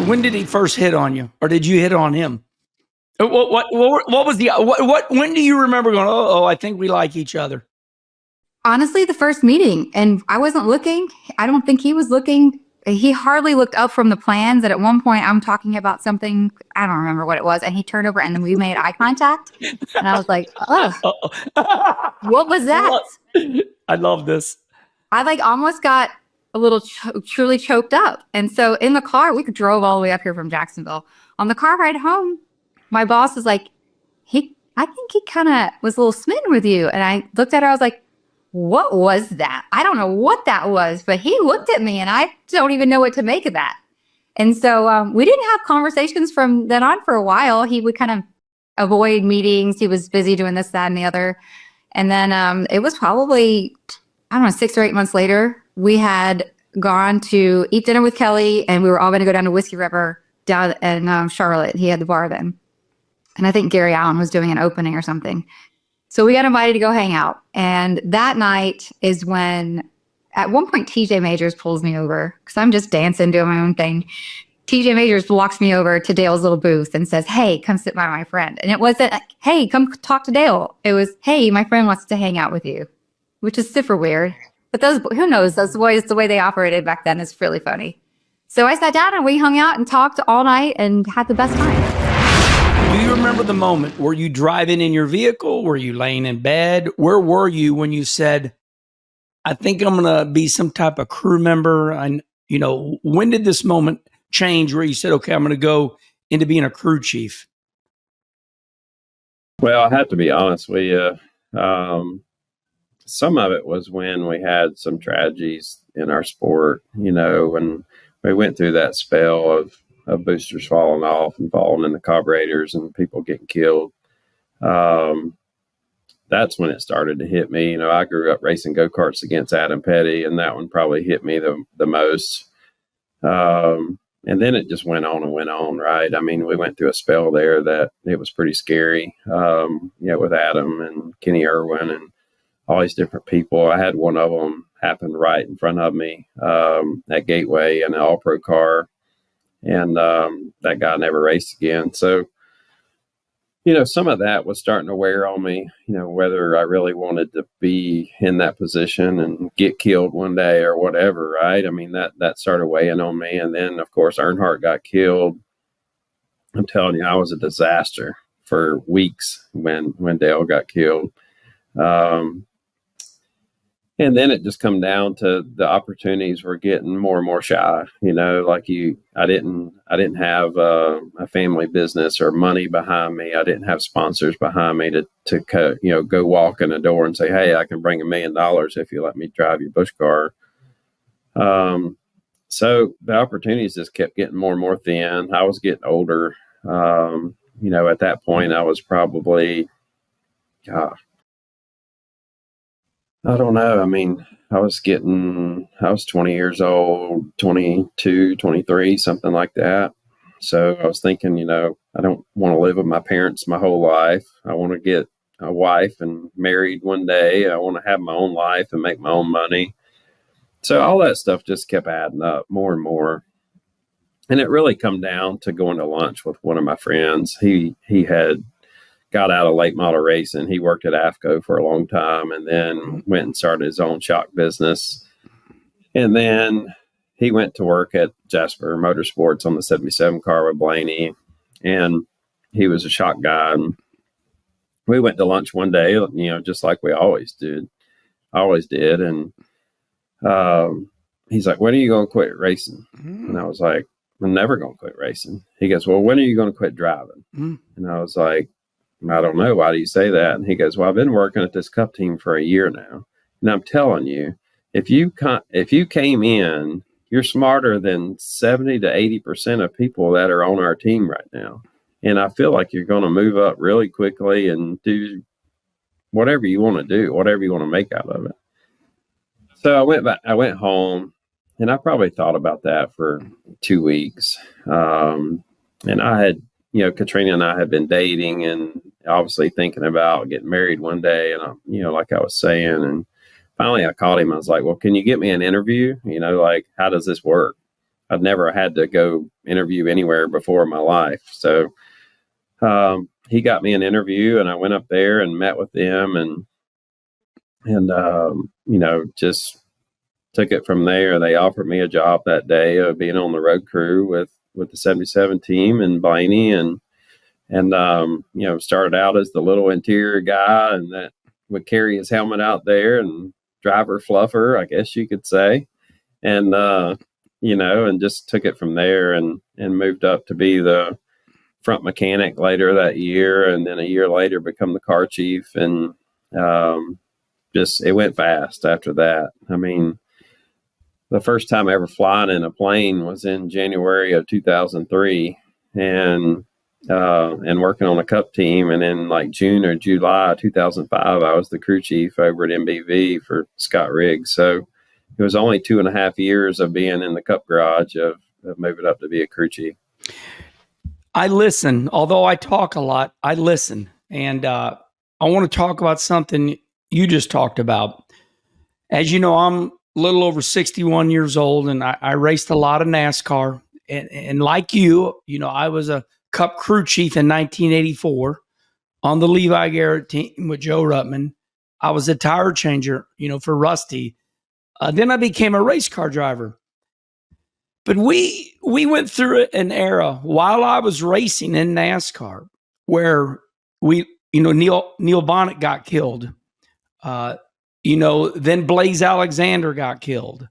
When did he first hit on you, or did you hit on him? What was the what? When do you remember going? Oh, I think we like each other. Honestly, the first meeting, and I wasn't looking. I don't think he was looking. He hardly looked up from the plans. And at one point, I'm talking about something. I don't remember what it was, and he turned over, and then we made eye contact. And I was like, "Oh, what was that?" I love this. I almost got a little truly choked up. And so in the car, we drove all the way up here from Jacksonville. On the car ride home, my boss was like, I think he kind of was a little smitten with you. And I looked at her, I was like, what was that? I don't know what that was, but he looked at me and I don't even know what to make of that. And so we didn't have conversations from then on for a while. He would kind of avoid meetings. He was busy doing this, that, and the other. And then it was probably, I don't know, 6 or 8 months later, we had gone to eat dinner with Kelly, and we were all going to go down to Whiskey River down in Charlotte. He had the bar then. And I think Gary Allen was doing an opening or something. So we got invited to go hang out. And that night is when, at one point, TJ Majors pulls me over because I'm just dancing, doing my own thing. TJ Majors walks me over to Dale's little booth and says, hey, come sit by my friend. And it wasn't like, hey, come talk to Dale. It was, hey, my friend wants to hang out with you, which is super weird. But those, who knows, those boys, the way they operated back then is really funny. So I sat down and we hung out and talked all night and had the best time. Do you remember the moment? Were you driving in your vehicle? Were you laying in bed? Where were you when you said, I think I'm going to be some type of crew member? And, when did this moment change where you said, okay, I'm going to go into being a crew chief? Well, I have to be honest with you. Some of it was when we had some tragedies in our sport, when we went through that spell of boosters falling off and falling in the carburetors and people getting killed. That's when it started to hit me. I grew up racing go-karts against Adam Petty, and that one probably hit me the most. And then it just went on and went on, right? I mean, we went through a spell there that it was pretty scary, with Adam and Kenny Irwin and all these different people. I had one of them happen right in front of me at Gateway in an all-pro car. And that guy never raced again. So, some of that was starting to wear on me, whether I really wanted to be in that position and get killed one day or whatever, right? I mean, that started weighing on me. And then, of course, Earnhardt got killed. I'm telling you, I was a disaster for weeks when Dale got killed. And then it just come down to the opportunities were getting more and more shy. I didn't have a family business or money behind me. I didn't have sponsors behind me to go walk in the door and say, hey, I can bring $1 million if you let me drive your Busch car. So the opportunities just kept getting more and more thin. I was getting older. At that point I was probably, I don't know. I mean, I was 20 years old, 22, 23, something like that. So I was thinking, I don't want to live with my parents my whole life. I want to get a wife and married one day. I want to have my own life and make my own money. So all that stuff just kept adding up more and more. And it really come down to going to lunch with one of my friends. He had got out of late model racing. He worked at AFCO for a long time and then went and started his own shock business. And then he went to work at Jasper Motorsports on the 77 car with Blaney. And he was a shock guy. And we went to lunch one day, just like we always did. And he's like, when are you going to quit racing? And I was like, I'm never going to quit racing. He goes, well, when are you going to quit driving? And I was like, I don't know. Why do you say that? And he goes, well, I've been working at this Cup team for a year now. And I'm telling you, if you came in, you're smarter than 70 to 80% of people that are on our team right now. And I feel like you're going to move up really quickly and do whatever you want to do, whatever you want to make out of it. So I went home and I probably thought about that for 2 weeks. And I had, Katrina and I had been dating and obviously thinking about getting married one day. And, like I was saying, and finally I called him. I was like, well, can you get me an interview? How does this work? I'd never had to go interview anywhere before in my life. So he got me an interview, and I went up there and met with them, and just took it from there. They offered me a job that day of being on the road crew with the 77 team in Blaney, and started out as the little interior guy, and that would carry his helmet out there and driver fluffer, I guess you could say. And, and just took it from there and moved up to be the front mechanic later that year. And then a year later become the car chief. And, it went fast after that. I mean, the first time ever flying in a plane was in January of 2003 and working on a cup team. And in like June or July 2005, I was the crew chief over at MBV for Scott Riggs. So it was only 2.5 years of being in the cup garage of moving up to be a crew chief. I listen, although I talk a lot, I listen. And I want to talk about something you just talked about. As you know, I'm a little over 61 years old, and I raced a lot of NASCAR. And like you, I was a Cup crew chief in 1984 on the Levi Garrett team with Joe Ruttman. I was a tire changer, for Rusty. Then I became a race car driver. But we went through an era while I was racing in NASCAR where Neil Bonnet got killed. Then Blaze Alexander got killed.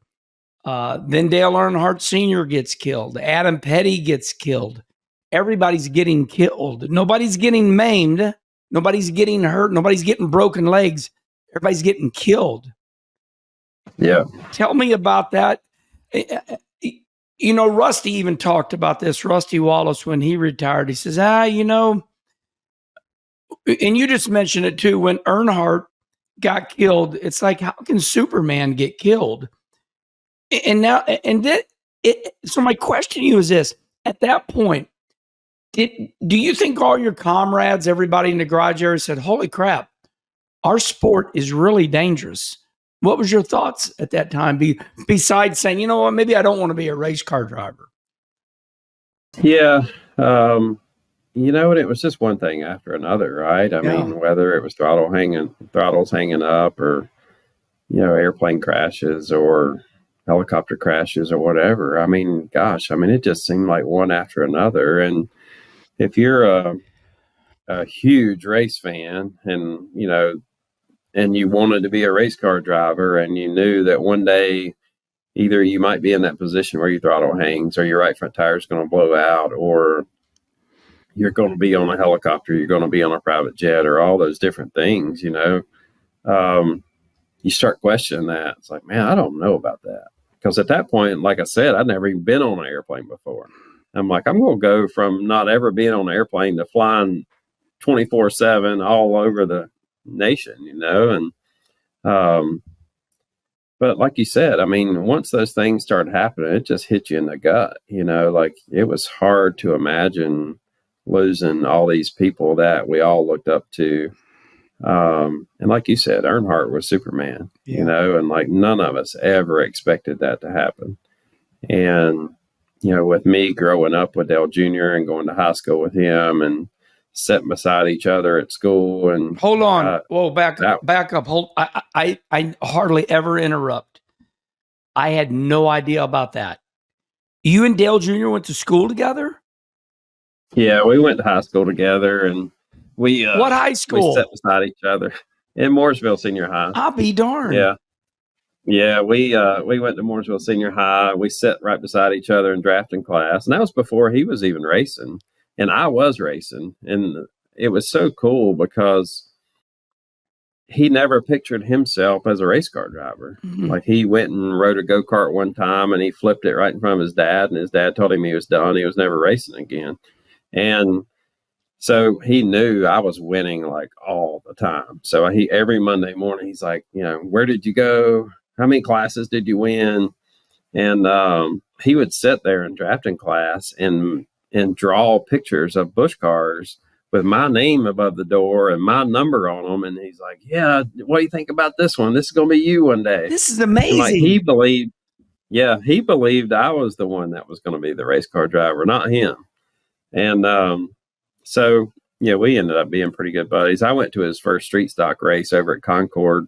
Then Dale Earnhardt Sr. gets killed. Adam Petty gets killed. Everybody's getting killed. Nobody's getting maimed. Nobody's getting hurt. Nobody's getting broken legs. Everybody's getting killed. Yeah. Tell me about that. Rusty even talked about this. Rusty Wallace, when he retired, he says, and you just mentioned it too, when Earnhardt got killed, it's like, how can Superman get killed? So my question to you is this: at that point, do you think all your comrades, everybody in the garage area said, holy crap, our sport is really dangerous? What was your thoughts at that time? Besides saying, you know what, maybe I don't want to be a race car driver. Yeah. It was just one thing after another, right? I mean, whether it was throttles hanging up or, airplane crashes or helicopter crashes or whatever. I mean, gosh, it just seemed like one after another. And if you're a huge race fan and, and you wanted to be a race car driver and you knew that one day either you might be in that position where your throttle hangs or your right front tire is going to blow out, or you're going to be on a helicopter, you're going to be on a private jet, or all those different things, you start questioning that. It's like, man, I don't know about that. Because at that point, like I said, I'd never even been on an airplane before. I'm like, I'm going to go from not ever being on an airplane to flying 24/7 all over the nation, but like you said, once those things started happening, it just hit you in the gut, like it was hard to imagine losing all these people that we all looked up to. And like you said, Earnhardt was Superman, and like none of us ever expected that to happen. And, with me growing up with Dale Jr. and going to high school with him and sitting beside each other at school. And hold on. Back up. Hold. I hardly ever interrupt. I had no idea about that. You and Dale Jr. went to school together? Yeah, we went to high school together, and we what high school? We sat beside each other in Mooresville Senior High. I'll be darned. Yeah. We went to Mooresville Senior High. We sat right beside each other in drafting class, and that was before he was even racing, and I was racing, and it was so cool because he never pictured himself as a race car driver. Mm-hmm. Like he went and rode a go-kart one time, and he flipped it right in front of his dad, and his dad told him he was done. He was never racing again. And so he knew I was winning like all the time. So every Monday morning, he's like, where did you go? How many classes did you win? And he would sit there in drafting class and draw pictures of Busch cars with my name above the door and my number on them. And he's like, yeah, what do you think about this one? This is going to be you one day. This is amazing. And like he believed Yeah, he believed I was the one that was going to be the race car driver, not him. And so, yeah, we ended up being pretty good buddies. I went to his first street stock race over at Concord.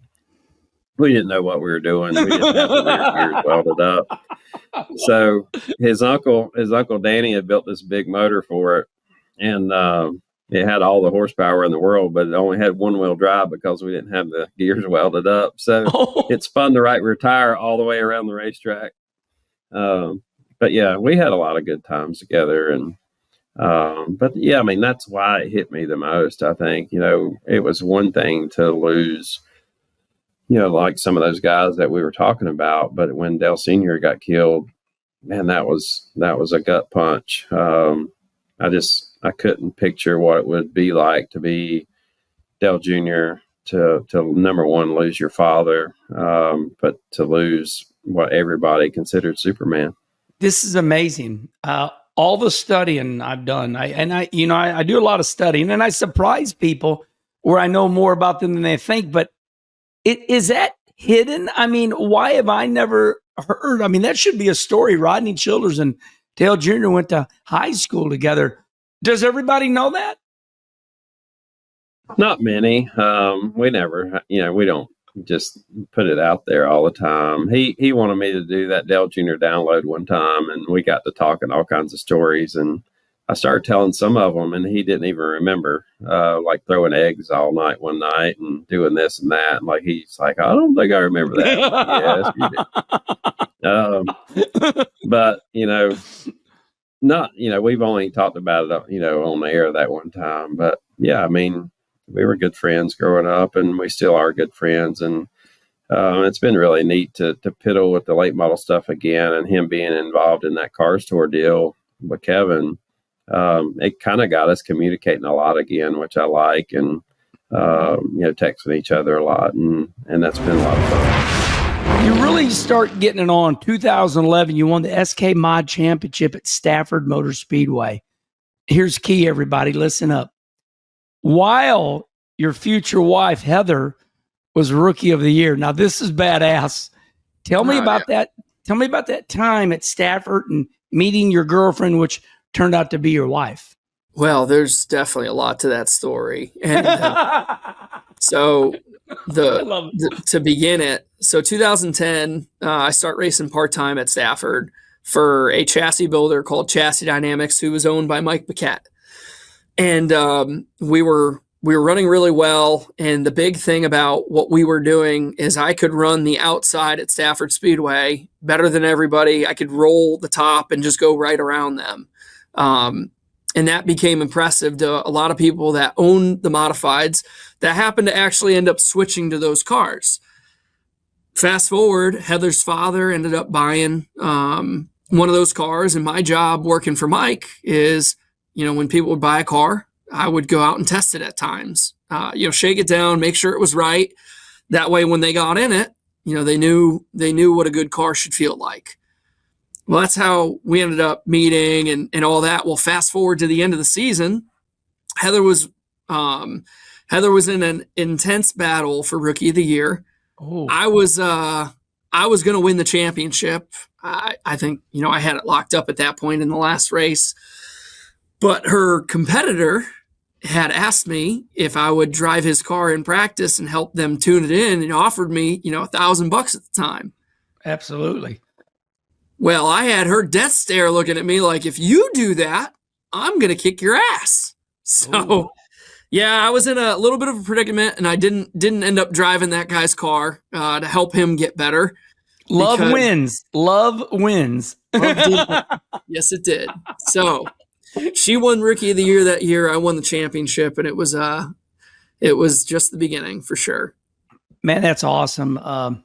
We didn't know what we were doing. We didn't have the rear gears welded up. So his uncle Danny had built this big motor for it, and it had all the horsepower in the world, but it only had one-wheel drive because we didn't have the gears welded up. So it spun the right rear tire all the way around the racetrack. But yeah, we had a lot of good times together. And but yeah, I mean, that's why it hit me the most. I think, it was one thing to lose, like some of those guys that we were talking about, but when Dale Sr. got killed, man, that was a gut punch. I couldn't picture what it would be like to be Dale Jr., to number one, lose your father, but to lose what everybody considered Superman. This is amazing. All the studying I've done, I do a lot of studying, and I surprise people where I know more about them than they think, but is that hidden? I mean, why have I never heard? I mean, that should be a story. Rodney Childers and Dale Jr. went to high school together. Does everybody know that? Not many. We never, we don't just put it out there all the time. He wanted me to do that Dale Jr. download one time, and we got to talking all kinds of stories, and I started telling some of them, and he didn't even remember, like throwing eggs all night one night and doing this and that. And like, he's like, I don't think I remember that. Yes, you did. But, not, we've only talked about it, on the air that one time. But yeah, I mean, we were good friends growing up, and we still are good friends. And it's been really neat to piddle with the late model stuff again, and him being involved in that car store deal with Kevin. It kind of got us communicating a lot again, which I like, and texting each other a lot, and that's been a lot of fun. You really start getting it on 2011. You won the SK Mod Championship at Stafford Motor Speedway. Here's key, everybody. Listen up. While your future wife, Heather, was Rookie of the Year. Now, this is badass. Tell me about that. Tell me about that time at Stafford and meeting your girlfriend, which turned out to be your wife. Well, there's definitely a lot to that story. And so to begin it, so 2010, I start racing part-time at Stafford for a chassis builder called Chassis Dynamics, who was owned by Mike Paquette. And we were running really well. And the big thing about what we were doing is I could run the outside at Stafford Speedway better than everybody. I could roll the top and just go right around them. And that became impressive to a lot of people that own the modifieds that happened to actually end up switching to those cars. Fast forward, Heather's father ended up buying one of those cars. And my job working for Mike is, when people would buy a car, I would go out and test it at times, shake it down, make sure it was right. That way, when they got in it, they knew what a good car should feel like. Well, that's how we ended up meeting and all that. Well, fast forward to the end of the season, Heather was in an intense battle for Rookie of the Year. Oh. I was going to win the championship. I think, I had it locked up at that point in the last race. But her competitor had asked me if I would drive his car in practice and help them tune it in, and offered me, $1,000 at the time. Absolutely. Well, I had her death stare looking at me like, if you do that, I'm going to kick your ass. So, yeah, I was in a little bit of a predicament, and I didn't end up driving that guy's car to help him get better. Love wins. Love wins. Yes, it did. So she won Rookie of the Year that year. I won the championship, and it was just the beginning for sure. Man, that's awesome.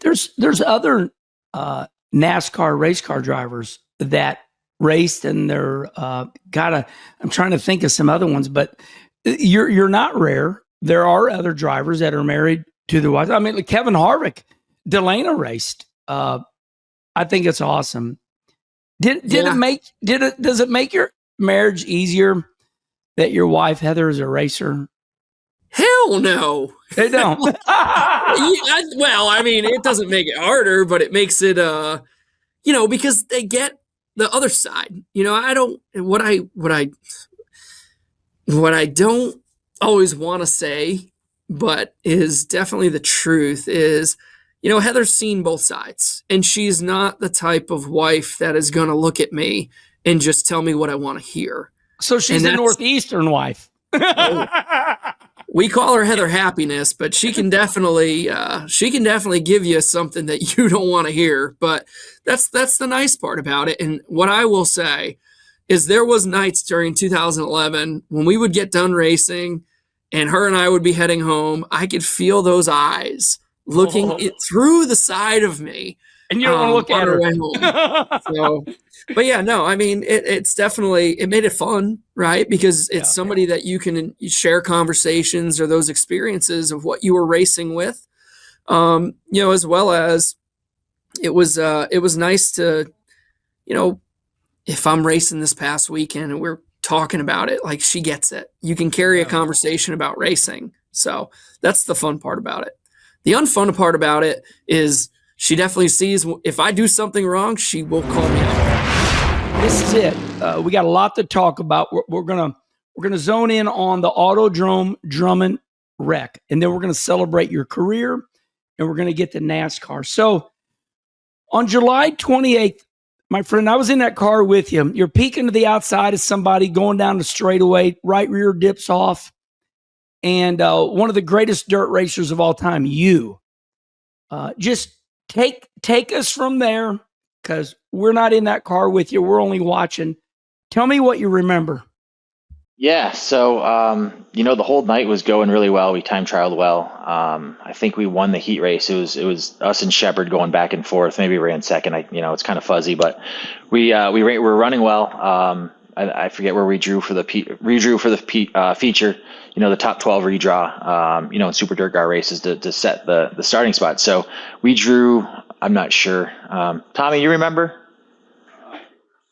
There's other NASCAR race car drivers that raced, and they're I'm trying to think of some other ones, but you're not rare. There are other drivers that are married to the wives. I mean, like Kevin Harvick, Delana raced. I think it's awesome. Does it make your marriage easier that your wife Heather is a racer? Hell no. They don't. Well, I mean, it doesn't make it harder, but it makes it, because they get the other side. What I don't always want to say, but is definitely the truth is, Heather's seen both sides, and she's not the type of wife that is going to look at me and just tell me what I want to hear. So she's a Northeastern wife. We call her Heather Happiness, but she can definitely give you something that you don't want to hear. But that's the nice part about it. And what I will say is there was nights during 2011 when we would get done racing and her and I would be heading home. I could feel those eyes looking through the side of me. And you don't want to look at her. Way home. So, but yeah, no, I mean, it's definitely, it made it fun, right? Because it's somebody that you can share conversations or those experiences of what you were racing with, as well as it was nice to, if I'm racing this past weekend and we're talking about it, like she gets it. You can carry a conversation about racing. So that's the fun part about it. The unfun part about it is she definitely sees if I do something wrong, she will call me out. This is it. We got a lot to talk about. We're gonna zone in on the Autodrome Drummond wreck, and then we're gonna celebrate your career, and we're gonna get to NASCAR. So on July 28th, my friend, I was in that car with you. You're peeking to the outside of somebody going down the straightaway, right rear dips off, and one of the greatest dirt racers of all time, you. Just take us from there, because we're not in that car with you. We're only watching. Tell me what you remember. Yeah, so the whole night was going really well. We time trialed well. I think we won the heat race. It was us and Shepard going back and forth. Maybe we ran second. It's kind of fuzzy, but we were running well. I forget where we drew for the feature. The top 12 redraw. In Super Dirt Car races to set the starting spot. So we drew. I'm not sure. Tommy, you remember?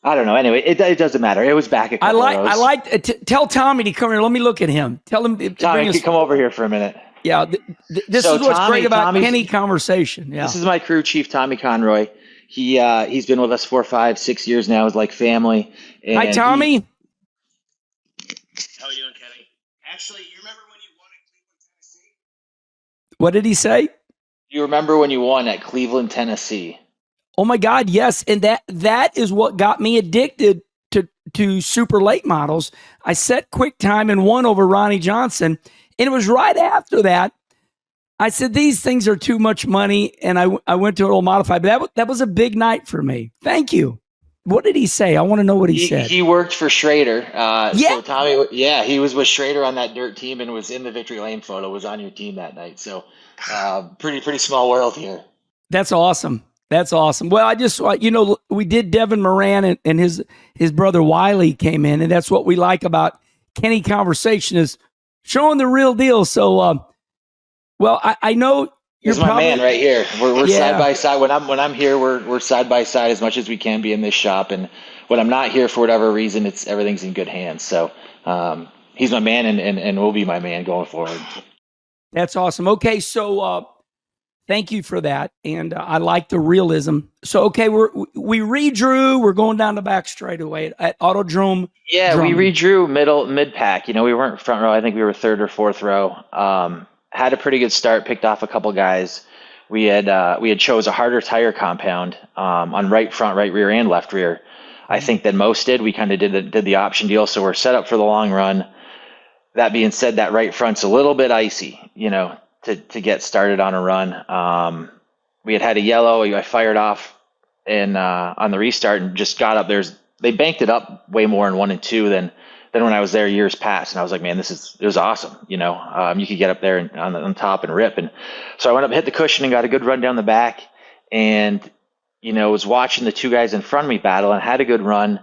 I don't know. Anyway, it doesn't matter. It was back a couple rows. Tell Tommy to come here. Let me look at him. Tell him. Tommy, come over here for a minute. Yeah. This is what's great about Kenny conversation. Yeah. This is my crew chief, Tommy Conroy. He's been with us 4, 5, 6 years now. It's like family. And hi, Tommy. How are you doing, Kenny? Actually, you remember when you won at Cleveland, Tennessee? What did he say? You remember when you won at Cleveland, Tennessee? Oh my God, yes. And that is what got me addicted to super late models. I set quick time and won over Ronnie Johnson. And it was right after that, I said, these things are too much money. And I went to a little modified. But that was a big night for me. Thank you. What did he say? I want to know what he said. He worked for Schrader. So Tommy, he was with Schrader on that dirt team and was in the Victory Lane photo, was on your team that night. So pretty small world here. That's awesome. That's awesome. Well, I just, we did Devin Moran and his brother Wiley came in, and that's what we like about Kenny Conversation is showing the real deal. So, I know you're my man right here. We're side by side. When I'm here, we're side by side as much as we can be in this shop. And when I'm not here for whatever reason, everything's in good hands. So he's my man and will be my man going forward. That's awesome. Okay, so thank you for that, and I like the realism. So, okay, we redrew. We're going down the back straightaway at Autodrome. Yeah, Drummond. We redrew mid pack. We weren't front row. I think we were third or fourth row. Had a pretty good start. Picked off a couple guys. We had chose a harder tire compound on right front, right rear, and left rear. I think than most did. We kind of did the option deal, so we're set up for the long run. That being said, that right front's a little bit icy. To get started on a run. We had a yellow. I fired off and on the restart and just got up. They banked it up way more in 1 and 2 than when I was there years past. And I was like, man, it was awesome. You could get up there and on top and rip. And so I went up, hit the cushion, and got a good run down the back. And was watching the two guys in front of me battle and had a good run.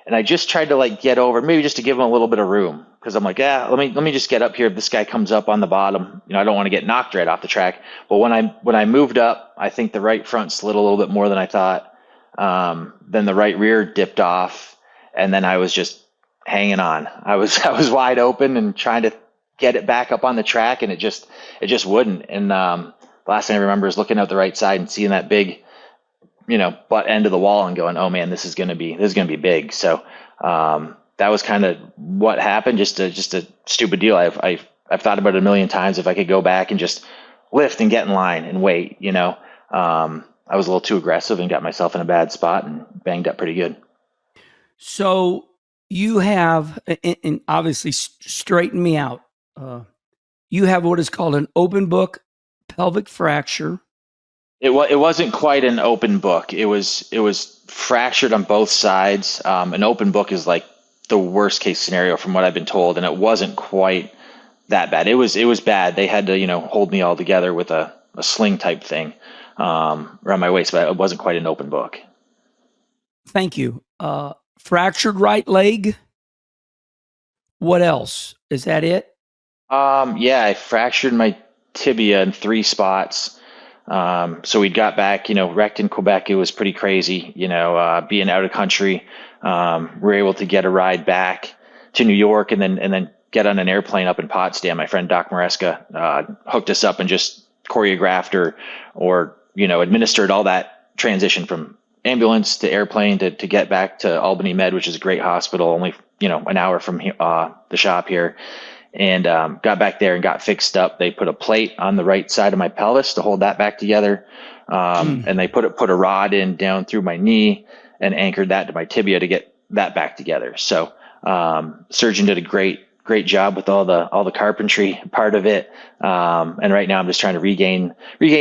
And I just tried to get over, maybe just to give him a little bit of room. Because I'm like, let me just get up here. If this guy comes up on the bottom, I don't want to get knocked right off the track. But when I moved up, I think the right front slid a little bit more than I thought. Then the right rear dipped off, and then I was just hanging on. I was wide open and trying to get it back up on the track, and it just wouldn't. And the last thing I remember is looking out the right side and seeing that big, butt end of the wall and going, oh man, this is gonna be big. So that was kind of what happened. Just a stupid deal. I've thought about it a million times. If I could go back and just lift and get in line and wait, I was a little too aggressive and got myself in a bad spot and banged up pretty good. So you have, and obviously straighten me out. You have what is called an open book pelvic fracture. It wasn't quite an open book. It was fractured on both sides. An open book is like the worst case scenario from what I've been told, and it wasn't quite that bad. It was bad. They had to hold me all together with a sling type thing around my waist, but it wasn't quite an open book. Thank you. Fractured right leg. What else? Is that it? Yeah, I fractured my tibia in 3 spots. So we got back, wrecked in Quebec. It was pretty crazy, being out of country. We were able to get a ride back to New York and then get on an airplane up in Potsdam. My friend Doc Maresca hooked us up and just choreographed or administered all that transition from ambulance to airplane to get back to Albany Med, which is a great hospital, only an hour from the shop here. And got back there and got fixed up. They put a plate on the right side of my pelvis to hold that back together. And they put a rod in down through my knee and anchored that to my tibia to get that back together. So surgeon did a great job with all the carpentry part of it. And right now I'm just trying to regain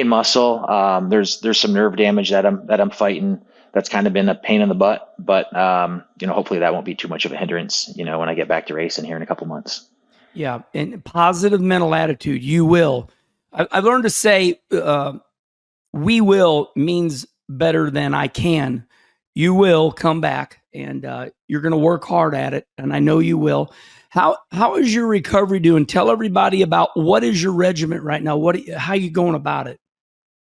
muscle. There's some nerve damage that I'm fighting. That's kind of been a pain in the butt, but hopefully that won't be too much of a hindrance, when I get back to racing here in a couple months. Yeah, and positive mental attitude. You will. I learned to say, "We will" means better than "I can." You will come back, and you're going to work hard at it, and I know you will. How is your recovery doing? Tell everybody about what is your regimen right now. How are you going about it?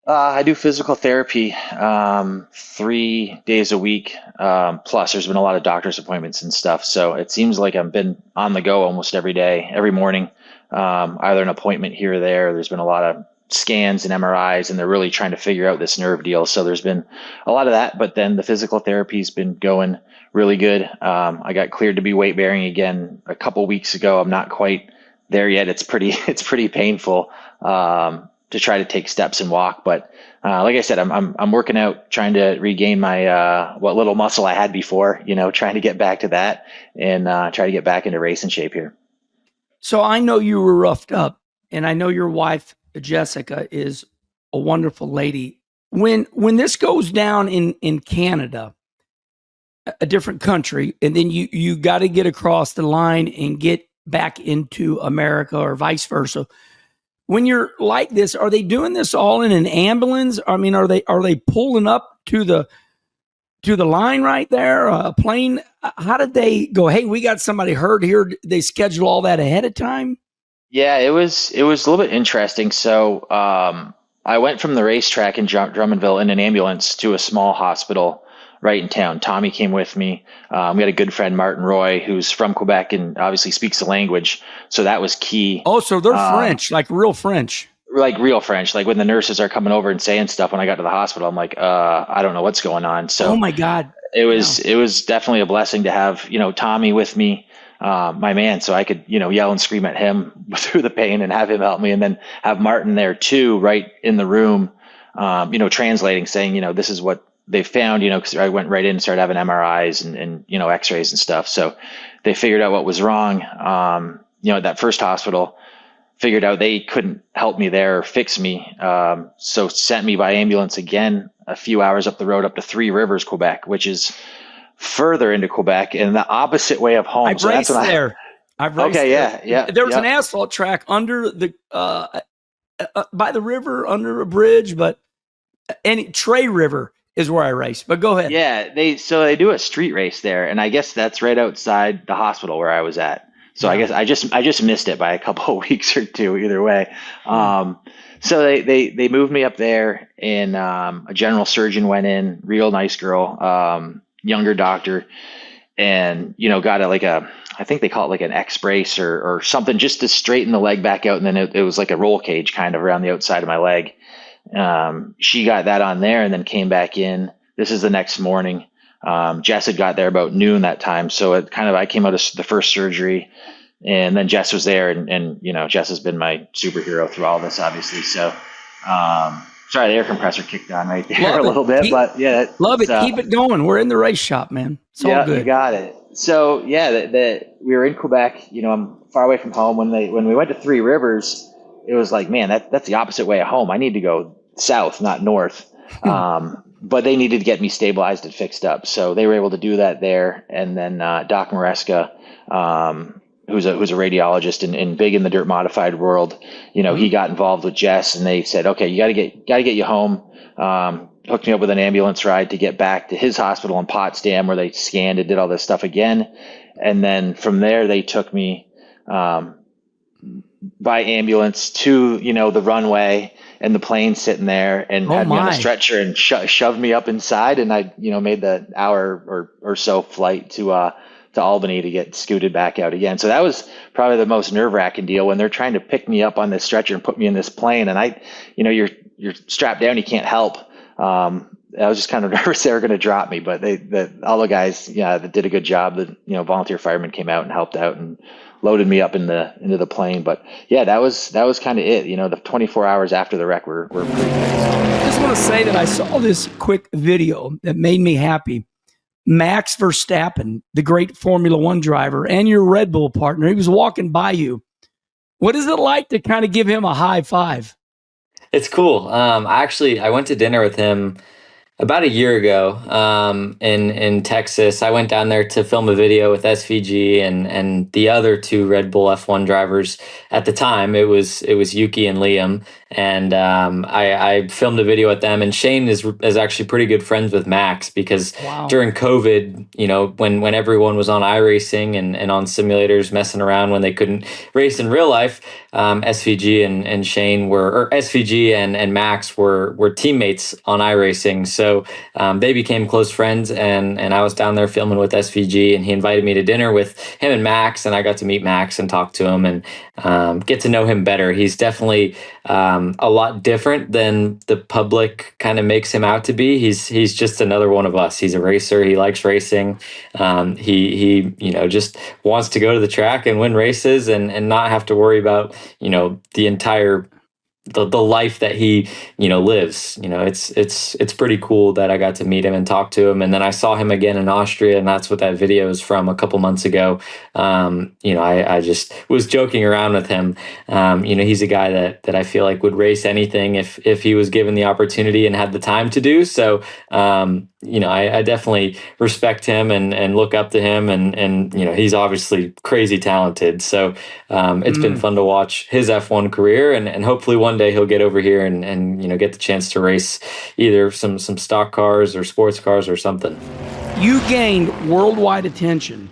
I do physical therapy 3 days a week. Plus, there's been a lot of doctor's appointments and stuff. So it seems like I've been on the go almost every day, every morning, either an appointment here or there. There's been a lot of scans and MRIs, and they're really trying to figure out this nerve deal. So there's been a lot of that. But then the physical therapy's been going really good. I got cleared to be weight bearing again a couple weeks ago. I'm not quite there yet. It's pretty painful. To try to take steps and walk. But like I said, I'm working out, trying to regain my what little muscle I had before, trying to get back to that and try to get back into racing shape here. So I know you were roughed up, and I know your wife, Jessica, is a wonderful lady. When this goes down in Canada, a different country, and then you got to get across the line and get back into America or vice versa. When you're like this, are they doing this all in an ambulance? I mean, are they pulling up to the line right there, a plane? How did they go? Hey, we got somebody hurt here. They schedule all that ahead of time? Yeah, it was a little bit interesting. So I went from the racetrack in Drummondville in an ambulance to a small hospital right in town. Tommy came with me. We had a good friend, Martin Roy, who's from Quebec and obviously speaks the language. So that was key. Oh, so they're French, like real French. Like real French. Like when the nurses are coming over and saying stuff when I got to the hospital, I'm like, I don't know what's going on. So oh my God. It was definitely a blessing to have, Tommy with me, my man. So I could, yell and scream at him through the pain and have him help me. And then have Martin there too, right in the room, translating, saying, this is what they found, because I went right in and started having MRIs and x-rays and stuff. So they figured out what was wrong. At that first hospital, figured out they couldn't help me there or fix me. So sent me by ambulance again, a few hours up the road, up to Three Rivers, Quebec, which is further into Quebec and the opposite way of home. I've raced there. I've raced there. Yeah. There was an asphalt track under the, by the river, under a bridge, but Trey River is where I race, but go ahead. Yeah, they do a street race there, and I guess that's right outside the hospital where I was at. So yeah. I guess I just missed it by a couple of weeks or two either way. So they moved me up there, and a general surgeon went in, real nice girl, younger doctor, and got I think they call it like an X brace or something, just to straighten the leg back out. And then it was like a roll cage kind of around the outside of my leg. She got that on there and then came back in. This is the next morning. Jess had got there about noon that time. So I came out of the first surgery, and then Jess was there, and Jess has been my superhero through all this, obviously. So, sorry, the air compressor kicked on right there a little bit, but yeah. Love it. Keep it going. We're in the race shop, man. It's all good. You got it. So yeah, we were in Quebec. I'm far away from home. When we went to Three Rivers, it was like, man, that's the opposite way of home. I need to go south, not north. But they needed to get me stabilized and fixed up, so they were able to do that there. And then Doc Maresca, who's a radiologist and big in the dirt modified world, he got involved with Jess, and they said, okay, you got to get you home. Hooked me up with an ambulance ride to get back to his hospital in Potsdam, where they scanned and did all this stuff again. And then from there, they took me by ambulance to the runway and the plane sitting there, and had me on a stretcher and shoved me up inside. And I made the hour or so flight to Albany to get scooted back out again. So that was probably the most nerve-wracking deal, when they're trying to pick me up on this stretcher and put me in this plane, and you're strapped down, you can't help. I was just kind of nervous they were going to drop me, but all the guys, that did a good job. The volunteer firemen came out and helped out and loaded me up into the plane. But yeah, that was kind of it. The 24 hours after the wreck were pretty good. I just want to say that I saw this quick video that made me happy. Max Verstappen, the great Formula One driver and your Red Bull partner, he was walking by you. What is it like to kind of give him a high five? It's cool. I went to dinner with him about a year ago in Texas. I went down there to film a video with SVG and the other two Red Bull F1 drivers. At the time, it was Yuki and Liam, and I filmed a video with them. And Shane is actually pretty good friends with Max, because during COVID, when everyone was on iRacing and on simulators messing around when they couldn't race in real life, SVG and Shane or SVG and Max were teammates on iRacing. So they became close friends, and I was down there filming with SVG, and he invited me to dinner with him and Max, and I got to meet Max and talk to him and get to know him better. He's definitely a lot different than the public kind of makes him out to be. He's just another one of us. He's a racer. He likes racing. He just wants to go to the track and win races and not have to worry about the entire the life that he lives. It's pretty cool that I got to meet him and talk to him. And then I saw him again in Austria, and that's what that video is from a couple months ago. I just was joking around with him. He's a guy that I feel like would race anything if he was given the opportunity and had the time to do so. I definitely respect him and look up to him, and he's obviously crazy talented. So it's been fun to watch his F1 career, and hopefully one day he'll get over here and get the chance to race either some stock cars or sports cars or something. You gained worldwide attention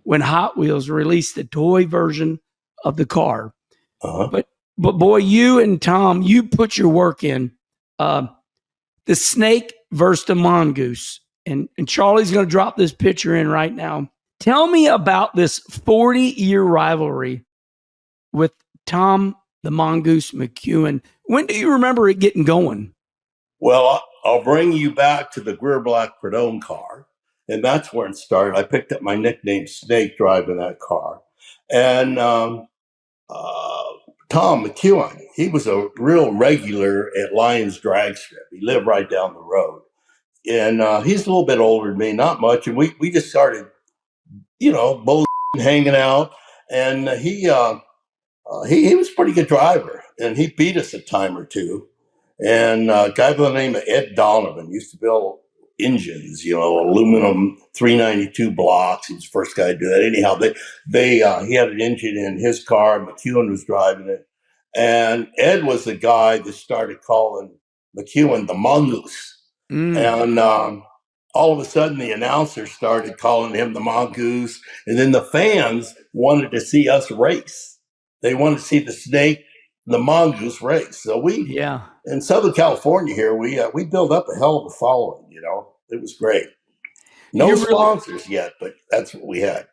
when Hot Wheels released the toy version of the car. But boy, you and Tom, you put your work in. The snake versus the mongoose. And Charlie's going to drop this picture in right now. Tell me about this 40-year rivalry with Tom the Mongoose McEwen. When do you remember it getting going? Well, I'll bring you back to the Greer Black Prudhomme car. And that's where it started. I picked up my nickname Snake driving that car. And Tom McEwen, he was a real regular at Lions Drag Strip. He lived right down the road. And he's a little bit older than me, not much. And we just started, both hanging out. And he was a pretty good driver. And he beat us a time or two. And a guy by the name of Ed Donovan used to build engines, aluminum 392 blocks. He was the first guy to do that. Anyhow, he had an engine in his car. McEwen was driving it. And Ed was the guy that started calling McEwen the mongoose. And all of a sudden, the announcer started calling him the mongoose. And then the fans wanted to see us race. They wanted to see the snake, the mongoose race. So in Southern California here, we built up a hell of a following. It was great. No sponsors yet, but that's what we had.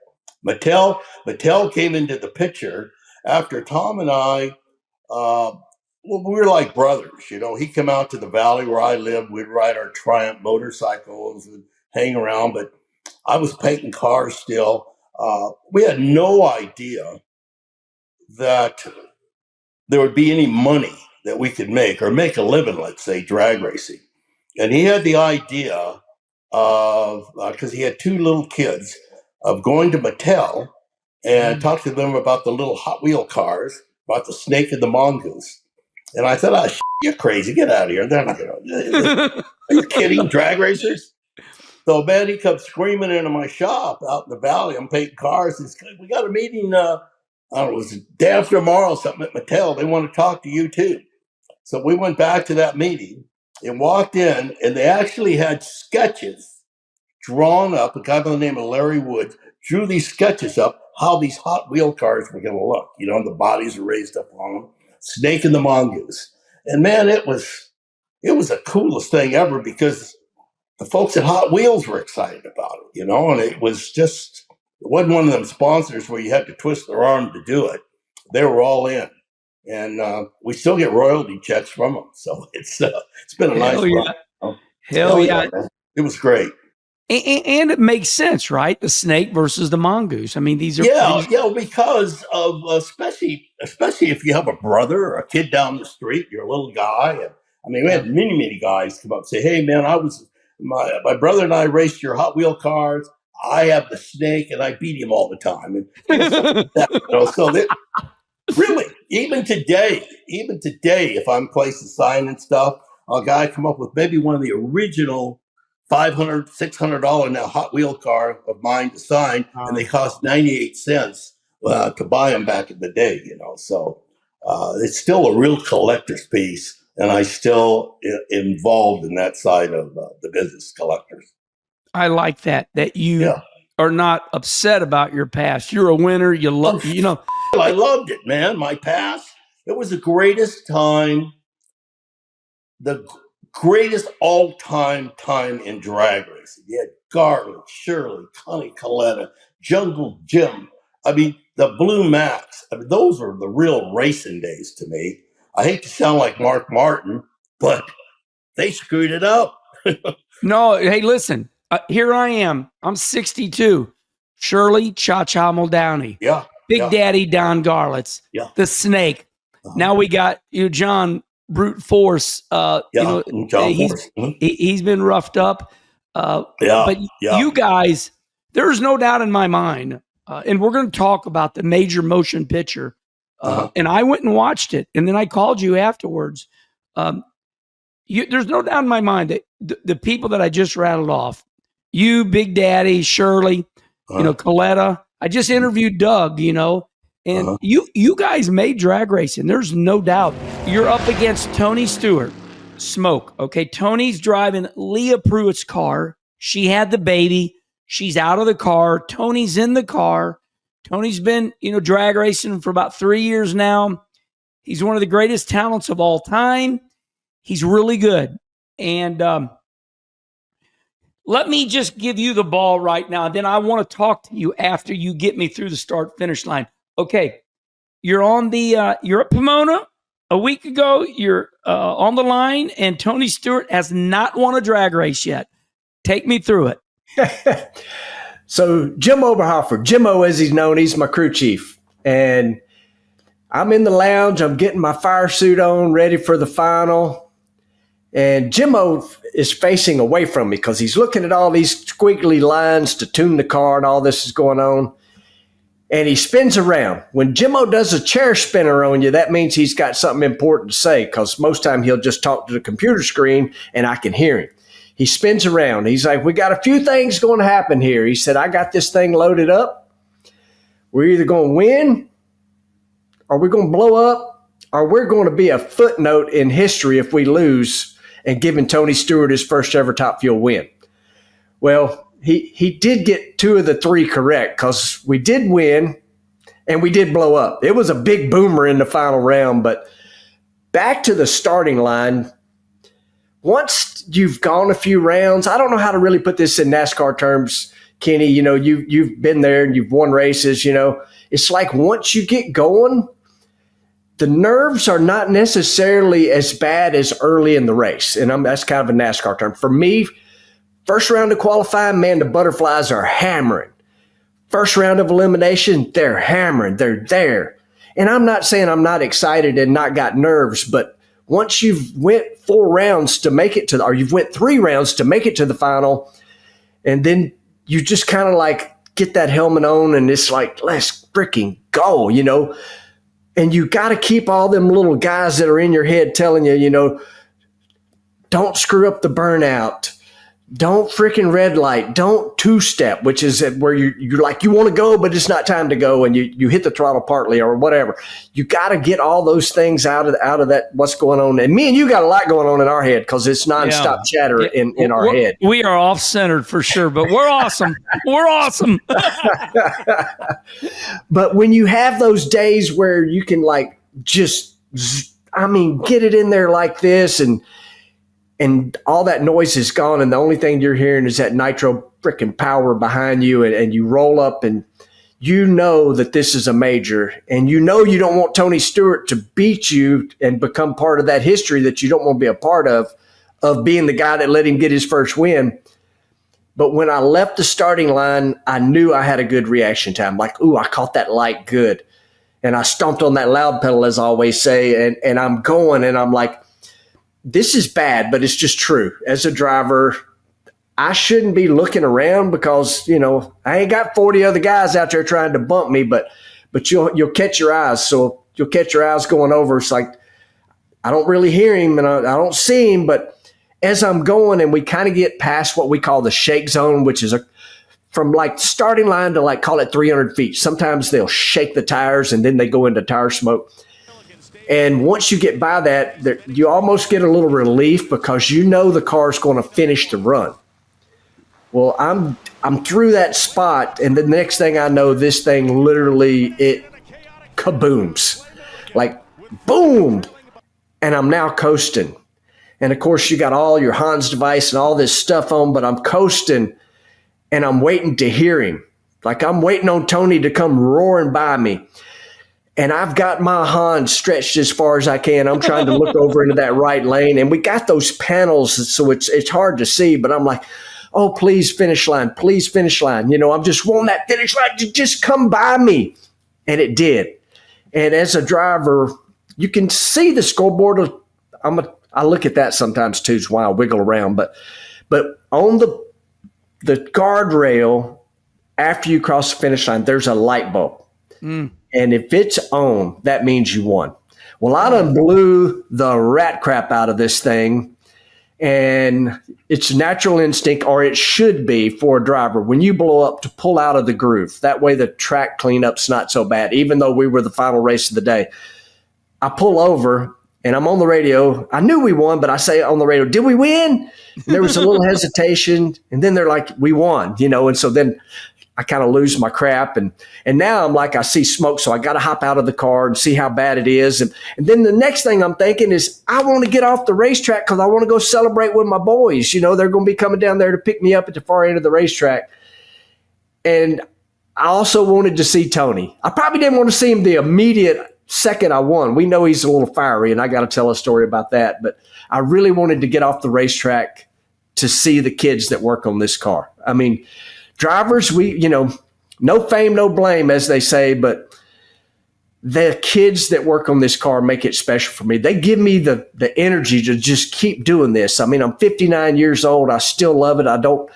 Mattel came into the picture after Tom and I. Well, we were like brothers, you know. He'd come out to the valley where I lived. We'd ride our Triumph motorcycles and hang around. But I was painting cars still. We had no idea that there would be any money that we could make or make a living, let's say, drag racing. And he had the idea of, because he had two little kids, of going to Mattel and talk to them about the little Hot Wheel cars, about the snake and the mongoose. And I thought, you're crazy. Get out of here. They're not going to. Are you kidding? Drag racers? So, man, he comes screaming into my shop out in the valley. I'm painting cars. He says, we got a meeting, I don't know, it was day after tomorrow, something at Mattel. They want to talk to you, too. So we went back to that meeting and walked in, and they actually had sketches drawn up. A guy by the name of Larry Woods drew these sketches up, how these Hot Wheel cars were going to look. You know, the bodies are raised up on them. Snake and the mongoose. And man, it was the coolest thing ever because the folks at Hot Wheels were excited about it, you know, and it wasn't one of them sponsors where you had to twist their arm to do it. They were all in. And we still get royalty checks from them. So it's been a nice run. Hell yeah. Man. It was great. And it makes sense, right? The snake versus the mongoose. I mean, these are because of especially if you have a brother or a kid down the street, you're a little guy. And I mean, we had many guys come up and say, "Hey, man, my brother and I raced your Hot Wheel cars. I have the snake, and I beat him all the time." And so that really, even today, if I'm placing sign and stuff, a guy come up with maybe one of the original $500, $600 now Hot Wheel car of mine to sign, and they cost 98 cents to buy them back in the day, you know. So it's still a real collector's piece, and I still involved in that side of the business, collectors. I like that you are not upset about your past. You're a winner. You love, you know. I loved it, man. My past, it was the greatest time. The greatest all-time time in drag racing. You had Garlic, Shirley, Connie Coletta, Jungle Jim. I mean, the Blue Max. I mean, those were the real racing days to me. I hate to sound like Mark Martin, but they screwed it up. No, hey, listen. Here I am. I'm 62. Shirley Cha-Cha Muldowney. Yeah. Big Daddy Don Garlitz. Yeah. The Snake. Now we got John Brute Force. John Force. He's been roughed up. But you guys, there's no doubt in my mind, and we're going to talk about the major motion picture. And I went and watched it, and then I called you afterwards. There's no doubt in my mind that the people that I just rattled off, you, Big Daddy, Shirley, Coletta. I just interviewed Doug, and you guys made drag racing. There's no doubt. You're up against Tony Stewart. Smoke. Okay, Tony's driving Leah Pruitt's car. She had the baby. She's out of the car. Tony's in the car. Tony's been, drag racing for about 3 years now. He's one of the greatest talents of all time. He's really good. And let me just give you the ball right now. Then I want to talk to you after you get me through the start-finish line. Okay, you're on you're at Pomona. A week ago, you're on the line, and Tony Stewart has not won a drag race yet. Take me through it. So Jim Oberhofer, Jimmo as he's known, he's my crew chief. And I'm in the lounge. I'm getting my fire suit on, ready for the final. And Jimmo is facing away from me because he's looking at all these squiggly lines to tune the car and all this is going on. And he spins around. When Jimmo does a chair spinner on you, that means he's got something important to say because most time he'll just talk to the computer screen and I can hear him. He spins around. He's like, we got a few things going to happen here. He said, I got this thing loaded up. We're either going to win or we're going to blow up or we're going to be a footnote in history if we lose and giving Tony Stewart his first ever Top Fuel win. Well, he did get 2 of the 3 correct because we did win and we did blow up. It was a big boomer in the final round, but back to the starting line, once you've gone a few rounds, I don't know how to really put this in NASCAR terms, Kenny. You know, you've been there and you've won races. You know, it's like once you get going, the nerves are not necessarily as bad as early in the race. And that's kind of a NASCAR term. For me, first round of qualifying, man, the butterflies are hammering. First round of elimination, they're hammering. They're there. And I'm not saying I'm not excited and not got nerves, but once you've went 4 rounds to make it to, or you've went 3 rounds to make it to the final, and then you just kind of like get that helmet on and it's like, let's freaking go, you know? And you got to keep all them little guys that are in your head telling you, you know, don't screw up the burnout. Don't freaking red light. Don't two-step, which is where you're like, you want to go, but it's not time to go, and you hit the throttle partly or whatever. You got to get all those things out of that, what's going on. And me and you got a lot going on in our head because it's nonstop chatter in our head. We are off-centered for sure, but we're awesome. We're awesome. But when you have those days where you can like just, I mean, get it in there like this and all that noise is gone, and the only thing you're hearing is that nitro freaking power behind you, and you roll up and you know that this is a major, and you know you don't want Tony Stewart to beat you and become part of that history that you don't want to be a part of being the guy that let him get his first win. But when I left the starting line, I knew I had a good reaction time. Like, ooh, I caught that light good. And I stomped on that loud pedal, as I always say, and I'm going, and I'm like, this is bad, but it's just true. As a driver, I shouldn't be looking around because, you know, I ain't got 40 other guys out there trying to bump me, but you'll catch your eyes. So you'll catch your eyes going over. It's like, I don't really hear him and I don't see him, but as I'm going and we kind of get past what we call the shake zone, which is from like starting line to like call it 300 feet. Sometimes they'll shake the tires and then they go into tire smoke. And once you get by that, you almost get a little relief because you know the car's going to finish the run. Well, I'm through that spot, and the next thing I know, this thing literally, it kabooms. Like, boom! And I'm now coasting. And, of course, you got all your Hans device and all this stuff on, but I'm coasting, and I'm waiting to hear him. Like, I'm waiting on Tony to come roaring by me. And I've got my Hans stretched as far as I can. I'm trying to look over into that right lane. And we got those panels, so it's hard to see. But I'm like, oh, please finish line. Please finish line. You know, I'm just wanting that finish line to just come by me. And it did. And as a driver, you can see the scoreboard. I look at that sometimes too, is why I wiggle around. But on the guardrail, after you cross the finish line, there's a light bulb. Mm. And if it's on, that means you won. Well, I done blew the rat crap out of this thing. And it's natural instinct, or it should be for a driver, when you blow up to pull out of the groove. That way the track cleanup's not so bad, even though we were the final race of the day. I pull over, and I'm on the radio. I knew we won, but I say on the radio, did we win? And there was a little hesitation. And then they're like, we won, you know. And so then I kind of lose my crap. And now I'm like, I see smoke, so I got to hop out of the car and see how bad it is. And then the next thing I'm thinking is I want to get off the racetrack because I want to go celebrate with my boys. You know, they're going to be coming down there to pick me up at the far end of the racetrack. And I also wanted to see Tony. I probably didn't want to see him the immediate second I won. We know he's a little fiery, and I got to tell a story about that. But I really wanted to get off the racetrack to see the kids that work on this car. I mean, drivers, no fame, no blame, as they say, but the kids that work on this car make it special for me. They give me the energy to just keep doing this. I mean, I'm 59 years old. I still love it. I don't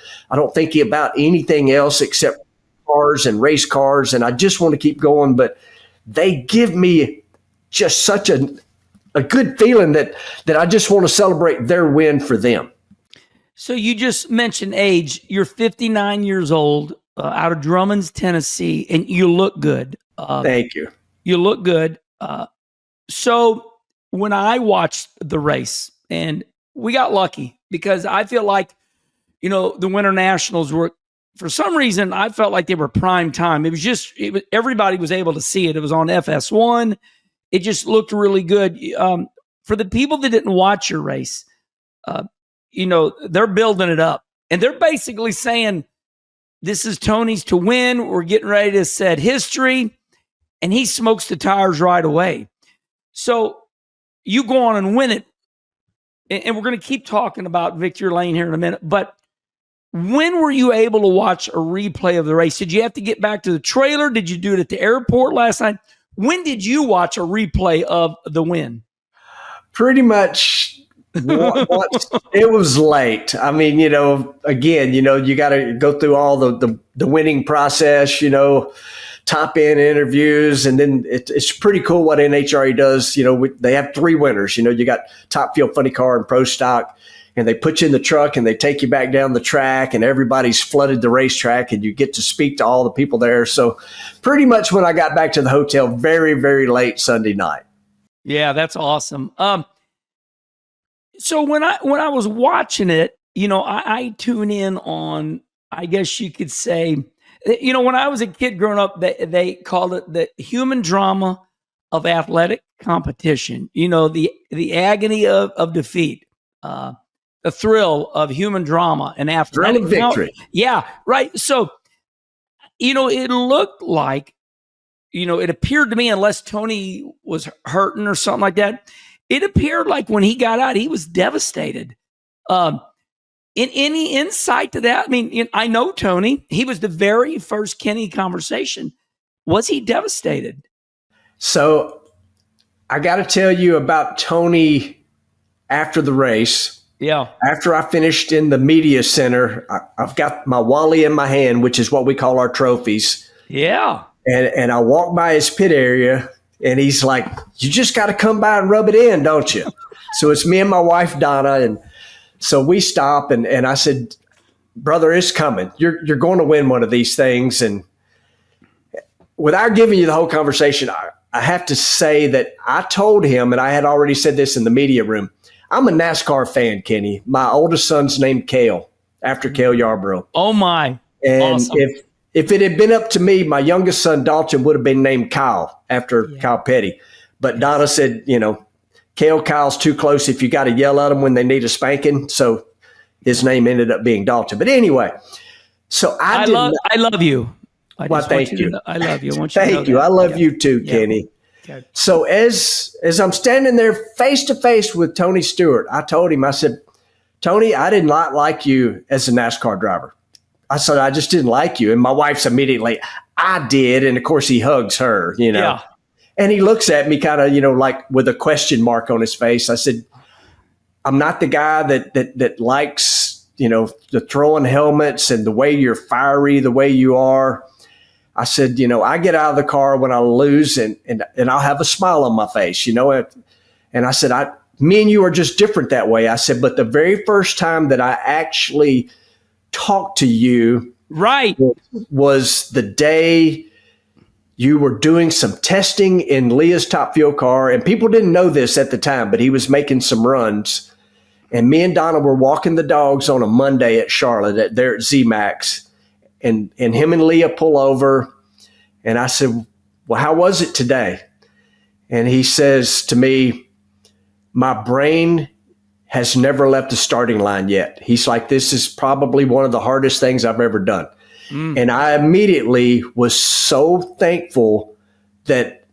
think about anything else except cars and race cars, and I just want to keep going. But they give me just such a good feeling that I just want to celebrate their win for them. So you just mentioned age. You're 59 years old, out of Drummond's, Tennessee, and you look good. Thank you. You look good. So when I watched the race, and we got lucky because I feel like, the Winter Nationals were, for some reason, I felt like they were prime time. Everybody was able to see it. It was on FS1. It just looked really good. For the people that didn't watch your race, they're building it up. And they're basically saying, this is Tony's to win. We're getting ready to set history. And he smokes the tires right away. So you go on and win it. And we're going to keep talking about Victory Lane here in a minute. But when were you able to watch a replay of the race? Did you have to get back to the trailer? Did you do it at the airport last night? When did you watch a replay of the win? Pretty much it was late. I mean, again, you got to go through all the winning process, top end interviews. And then it's pretty cool what NHRA does. They have 3 winners. You got Top Fuel, Funny Car, and Pro Stock. And they put you in the truck and they take you back down the track, and everybody's flooded the racetrack, and you get to speak to all the people there. So pretty much when I got back to the hotel, very, very late Sunday night. Yeah, that's awesome. So when I was watching it, I tune in on, I guess you could say, when I was a kid growing up, they called it the human drama of athletic competition. The agony of defeat. The thrill of human drama and athletic victory. Yeah, right. So, it looked like, it appeared to me, unless Tony was hurting or something like that, it appeared like when he got out, he was devastated. In any insight to that? I mean, I know Tony. He was the very first Kenny conversation. Was he devastated? So I got to tell you about Tony after the race. Yeah. After I finished in the media center, I've got my Wally in my hand, which is what we call our trophies. Yeah. And I walk by his pit area, and he's like, you just got to come by and rub it in, don't you? So it's me and my wife, Donna. And so we stop, and I said, brother, it's coming. You're going to win one of these things. And without giving you the whole conversation, I have to say that I told him, and I had already said this in the media room, I'm a NASCAR fan, Kenny. My oldest son's named Cale, after Cale Yarborough. Oh, my. And awesome. if it had been up to me, my youngest son, Dalton, would have been named Kyle, after Kyle Petty. But Donna said, Kyle's too close if you got to yell at them when they need a spanking. So his name ended up being Dalton. But anyway, so I love you. Thank you. I love you. I want you to know Thank you. that. I love you too, Kenny. Okay. So as I'm standing there face to face with Tony Stewart, I told him, I said, Tony, I did not like you as a NASCAR driver. I said, I just didn't like you. And my wife's immediately, I did. And of course he hugs her, Yeah. And he looks at me kind of, like with a question mark on his face. I said, I'm not the guy that likes, the throwing helmets and the way you're fiery, the way you are. I said, I get out of the car when I lose and I'll have a smile on my face, And I said, me and you are just different that way. I said, but the very first time that I actually talked to you right was the day you were doing some testing in Leah's Top Fuel car. And people didn't know this at the time, but he was making some runs. And me and Donna were walking the dogs on a Monday at Charlotte there at Z-Max. And him and Leah pull over, and I said, well, how was it today? And he says to me, my brain has never left the starting line yet. He's like, this is probably one of the hardest things I've ever done. And I immediately was so thankful that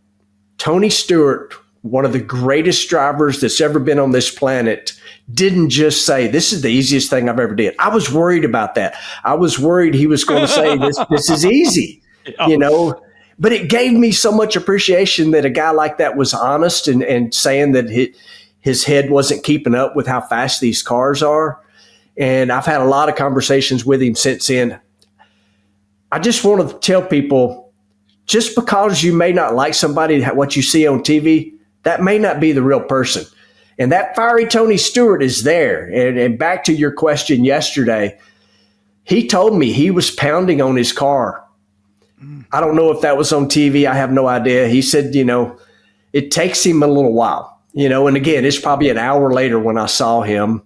Tony Stewart, one of the greatest drivers that's ever been on this planet, didn't just say, this is the easiest thing I've ever did. I was worried about that. I was worried he was going to say, this is easy, But it gave me so much appreciation that a guy like that was honest and saying that his head wasn't keeping up with how fast these cars are. And I've had a lot of conversations with him since then. I just want to tell people, just because you may not like somebody, what you see on TV, that may not be the real person. And that fiery Tony Stewart is there. And back to your question yesterday, he told me he was pounding on his car. I don't know if that was on TV. I have no idea. He said, it takes him a little while, and again, it's probably an hour later when I saw him,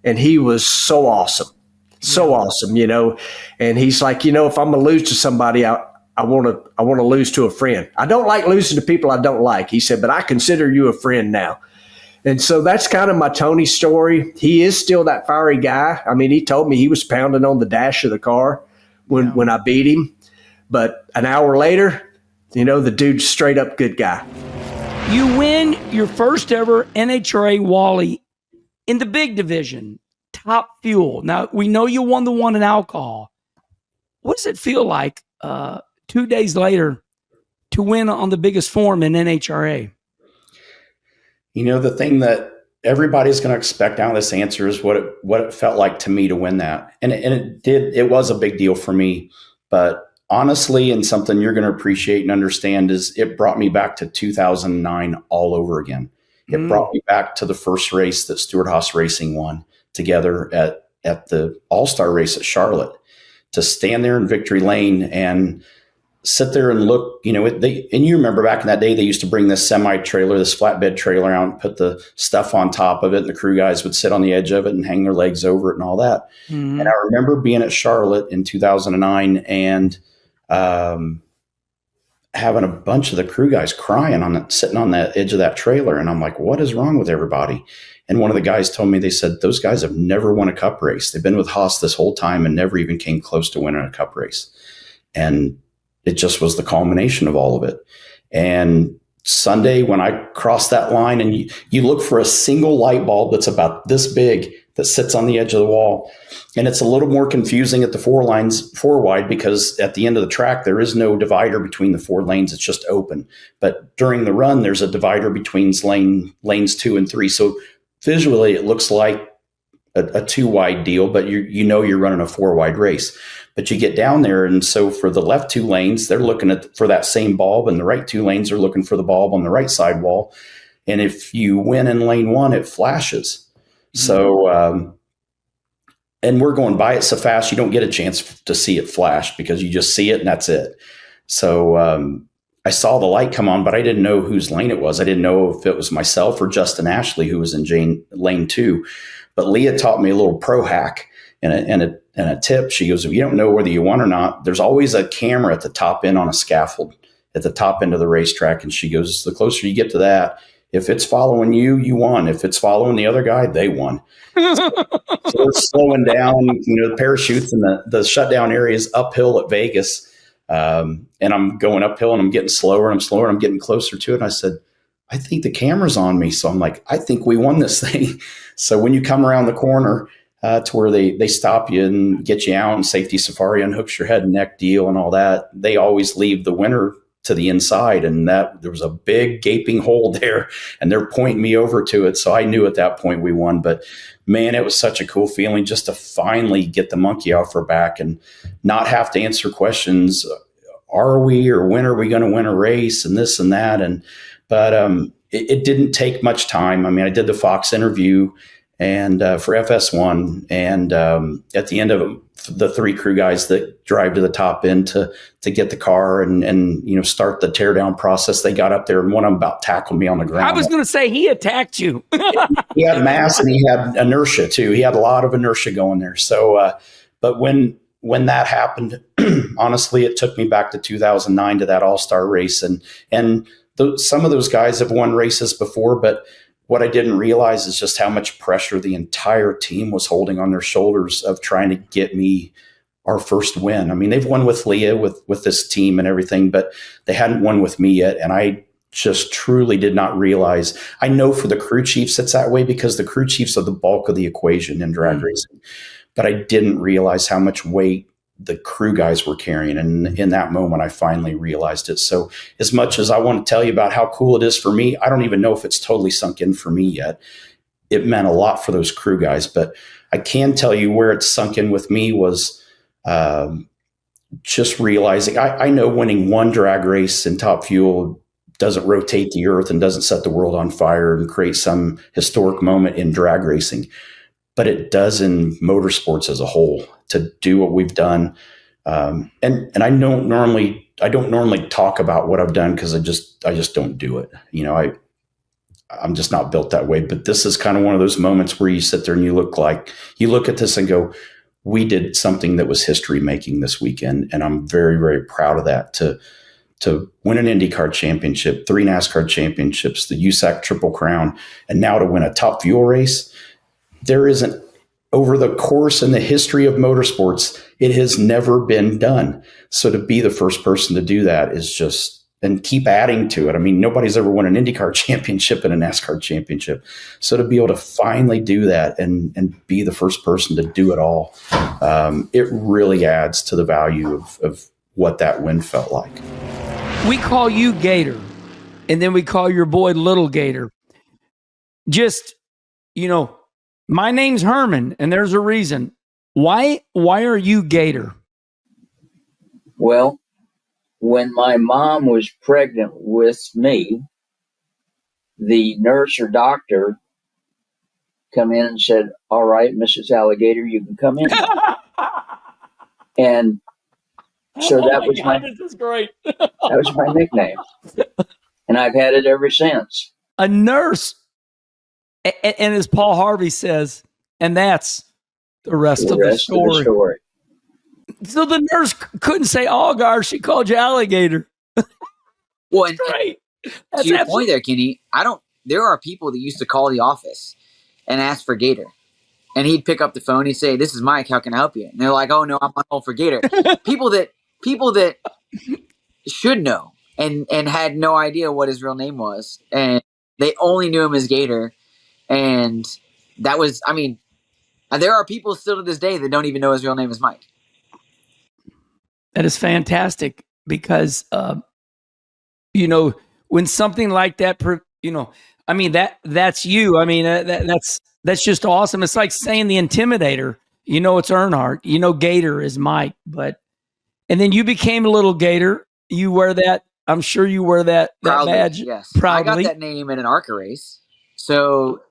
and he was so awesome. So awesome, and he's like, if I'm going to lose to somebody, I want to lose to a friend. I don't like losing to people I don't like. He said, but I consider you a friend now. And so that's kind of my Tony story. He is still that fiery guy. I mean, he told me he was pounding on the dash of the car when I beat him. But an hour later, the dude's straight up good guy. You win your first ever NHRA Wally in the big division, Top Fuel. Now, we know you won the one in alcohol. What does it feel like 2 days later to win on the biggest form in NHRA? The thing that everybody's going to expect out of this answer is what it felt like to me to win that. And it was a big deal for me. But honestly, and something you're going to appreciate and understand, is it brought me back to 2009 all over again. It brought me back to the first race that Stewart Haas Racing won together at the All-Star race at Charlotte. To stand there in victory lane and sit there and look, and you remember back in that day, they used to bring this semi-trailer, this flatbed trailer out and put the stuff on top of it. And the crew guys would sit on the edge of it and hang their legs over it and all that. Mm-hmm. And I remember being at Charlotte in 2009 and having a bunch of the crew guys crying sitting on the edge of that trailer. And I'm like, what is wrong with everybody? And one of the guys told me, they said, those guys have never won a cup race. They've been with Haas this whole time and never even came close to winning a cup race. And it just was the culmination of all of it. And Sunday, when I crossed that line, and you look for a single light bulb that's about this big that sits on the edge of the wall. And it's a little more confusing at the four wide, because at the end of the track, there is no divider between the four lanes. It's just open. But during the run, there's a divider between lanes 2 and 3. So visually, it looks like a 2 wide deal, but you're running a 4 wide race. But you get down there, and so for the left 2 lanes, they're looking for that same bulb, and the right 2 lanes are looking for the bulb on the right side wall. And if you win in lane 1, it flashes. Mm-hmm. So, and we're going by it so fast, you don't get a chance to see it flash, because you just see it and that's it. So I saw the light come on, but I didn't know whose lane it was. I didn't know if it was myself or Justin Ashley, who was in lane 2. But Leah taught me a little pro hack and a tip. She goes, if you don't know whether you won or not, there's always a camera at the top end on a scaffold at the top end of the racetrack. And she goes, the closer you get to that, if it's following you, you won. If it's following the other guy, they won. So we're slowing down, the parachutes and the shutdown area is uphill at Vegas. And I'm going uphill and I'm getting slower and I'm slower and I'm getting closer to it. And I said, I think the camera's on me. So I'm like, I think we won this thing. So when you come around the corner to where they stop you and get you out, and safety safari unhooks your head and neck deal and all that, they always leave the winner to the inside. And that there was a big gaping hole there, and they're pointing me over to it. So I knew at that point we won. But man, it was such a cool feeling just to finally get the monkey off our back and not have to answer questions. Are we, or when are we going to win a race, and this and that? But it didn't take much time. I mean, I did the Fox interview and for FS1, and at the end of it, the 3 crew guys that drive to the top end to get the car and start the teardown process, they got up there, and one of them about tackled me on the ground. I was going to say, he attacked you. He had mass and he had inertia too. He had a lot of inertia going there. So, but when that happened, honestly, it took me back to 2009 to that All-Star race, and some of those guys have won races before, but what I didn't realize is just how much pressure the entire team was holding on their shoulders of trying to get me our first win. I mean, they've won with Leah, with this team and everything, but they hadn't won with me yet. And I just truly did not realize. I know for the crew chiefs, it's that way, because the crew chiefs are the bulk of the equation in drag racing. But I didn't realize how much weight the crew guys were carrying. And in that moment, I finally realized it. So as much as I want to tell you about how cool it is for me, I don't even know if it's totally sunk in for me yet. It meant a lot for those crew guys, but I can tell you where it sunk in with me was just realizing I know winning one drag race in Top Fuel doesn't rotate the earth and doesn't set the world on fire and create some historic moment in drag racing, but it does in motorsports as a whole to do what we've done. And I don't normally talk about what I've done, because I just don't do it. I'm just not built that way. But this is kind of one of those moments where you sit there and you look at this and go, we did something that was history making this weekend. And I'm very, very proud of that, to win an IndyCar championship, 3 NASCAR championships, the USAC Triple Crown, and now to win a Top Fuel race. There isn't, over the course and the history of motorsports, it has never been done. So to be the first person to do that is just, and keep adding to it. I mean, nobody's ever won an IndyCar championship and a NASCAR championship. So to be able to finally do that and be the first person to do it all, it really adds to the value of what that win felt like. We call you Gator, and then we call your boy Little Gator. Just, my name's Herman, and there's a reason. Why are you Gator? Well, when my mom was pregnant with me, the nurse or doctor come in and said, "All right, Mrs. Alligator, you can come in." And so that was this is great. that was my nickname, and I've had it ever since. A nurse, and as Paul Harvey says, and that's the rest of the story. So the nurse couldn't say Allgaier; she called you Alligator. Well, and great. That's to your point there, Kenny, there are people that used to call the office and ask for Gator. And he'd pick up the phone, he'd say, "This is Mike, how can I help you?" And they're like, "Oh no, I'm on hold for Gator." People that should know and had no idea what his real name was. And they only knew him as Gator. And that was, there are people still to this day that don't even know his real name is Mike. That is fantastic because, when something like that, that's you. That's just awesome. It's like saying the Intimidator. It's Earnhardt. Gator is Mike. And then you became a Little Gator. You wear that. I'm sure you wear that Proudly, badge. Yes, proudly. I got that name in an ARCA race. So,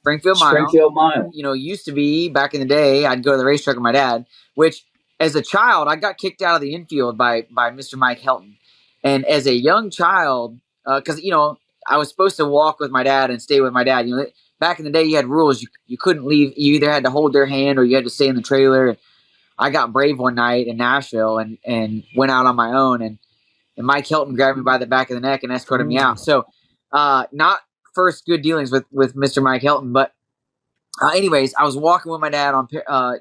Springfield Mile. Used to be back in the day. I'd go to the racetrack with my dad. Which, as a child, I got kicked out of the infield by Mr. Mike Helton. And as a young child, because I was supposed to walk with my dad and stay with my dad. Back in the day, you had rules. You couldn't leave. You either had to hold their hand or you had to stay in the trailer. I got brave one night in Nashville and went out on my own. And Mike Helton grabbed me by the back of the neck and escorted me out. So not first good dealings with Mr. Mike Helton. But anyways, I was walking with my dad on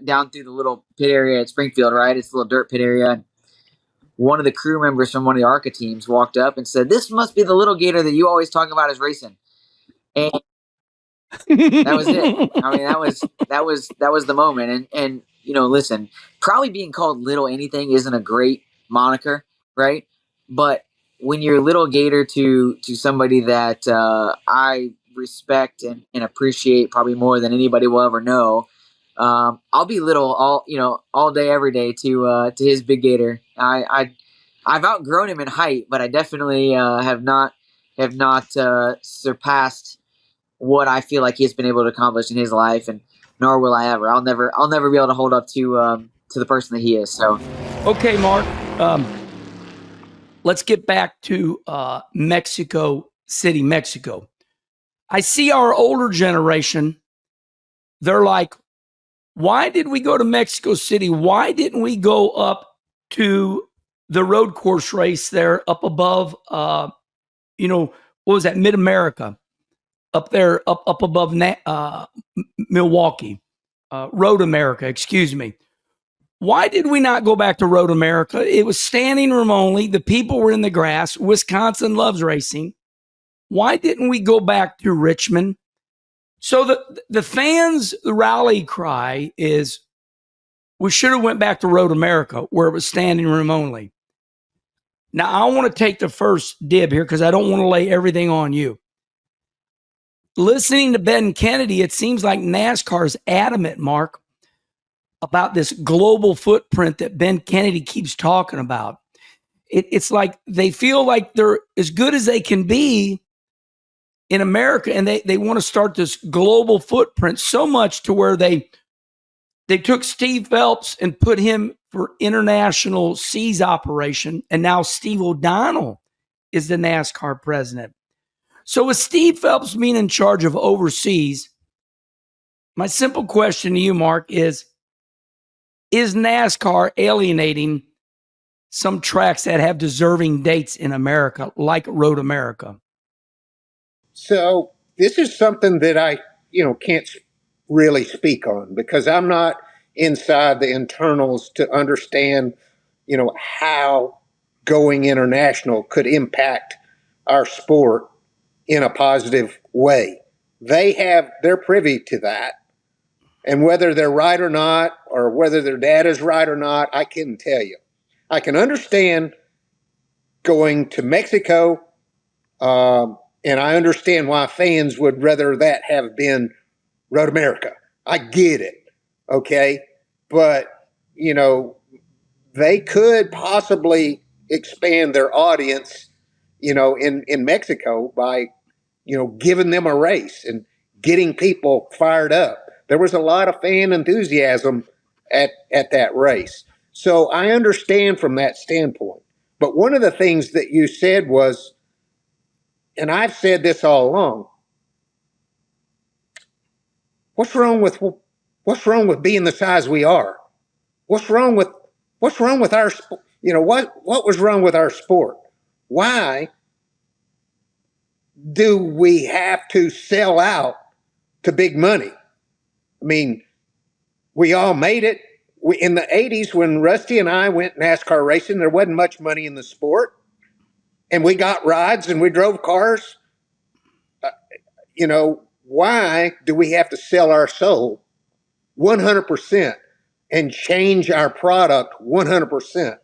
down through the little pit area at Springfield, right? It's a little dirt pit area. And one of the crew members from one of the ARCA teams walked up and said, "This must be the Little Gator that you always talk about as racing." And that was it. That was the moment. And listen, probably being called Little anything isn't a great moniker, right? But when you're Little Gator to somebody that I respect and appreciate probably more than anybody will ever know, I'll be little all day, every day to his Big Gator. I've outgrown him in height, but I definitely have not surpassed what I feel like he's been able to accomplish in his life, and nor will I ever. I'll never be able to hold up to the person that he is. So, okay, Mark, let's get back to Mexico City, Mexico. I see our older generation. They're like, "Why did we go to Mexico City? Why didn't we go up to the road course race there up above? What was that? Mid-America." Up there, up above Milwaukee, Road America, excuse me. Why did we not go back to Road America? It was standing room only. The people were in the grass. Wisconsin loves racing. Why didn't we go back to Richmond? So the fans' rally cry is, we should have went back to Road America where it was standing room only. Now, I want to take the first dib here because I don't want to lay everything on you. Listening to Ben Kennedy, it seems like NASCAR's adamant, Mark, about this global footprint that Ben Kennedy keeps talking about. It's like they feel like they're as good as they can be in America, and they want to start this global footprint so much to where they took Steve Phelps and put him for international seas operation, and now Steve O'Donnell is the NASCAR president. So with Steve Phelps being in charge of overseas, my simple question to you, Mark, is NASCAR alienating some tracks that have deserving dates in America, like Road America? So this is something that I, can't really speak on because I'm not inside the internals to understand, how going international could impact our sport in a positive way. They're privy to that. And whether they're right or not, or whether their data is right or not, I couldn't tell you. I can understand going to Mexico, and I understand why fans would rather that have been Road America. I get it, okay? But, they could possibly expand their audience, in Mexico by, giving them a race and getting people fired up. There was a lot of fan enthusiasm at that race. So I understand from that standpoint. But one of the things that you said was, and I've said this all along, what's wrong with being the size we are? What's wrong with our, what was wrong with our sport? Why do we have to sell out to big money? I mean, we all made it. In the 80s, when Rusty and I went NASCAR racing, there wasn't much money in the sport. And we got rides and we drove cars. Why do we have to sell our soul 100% and change our product 100%?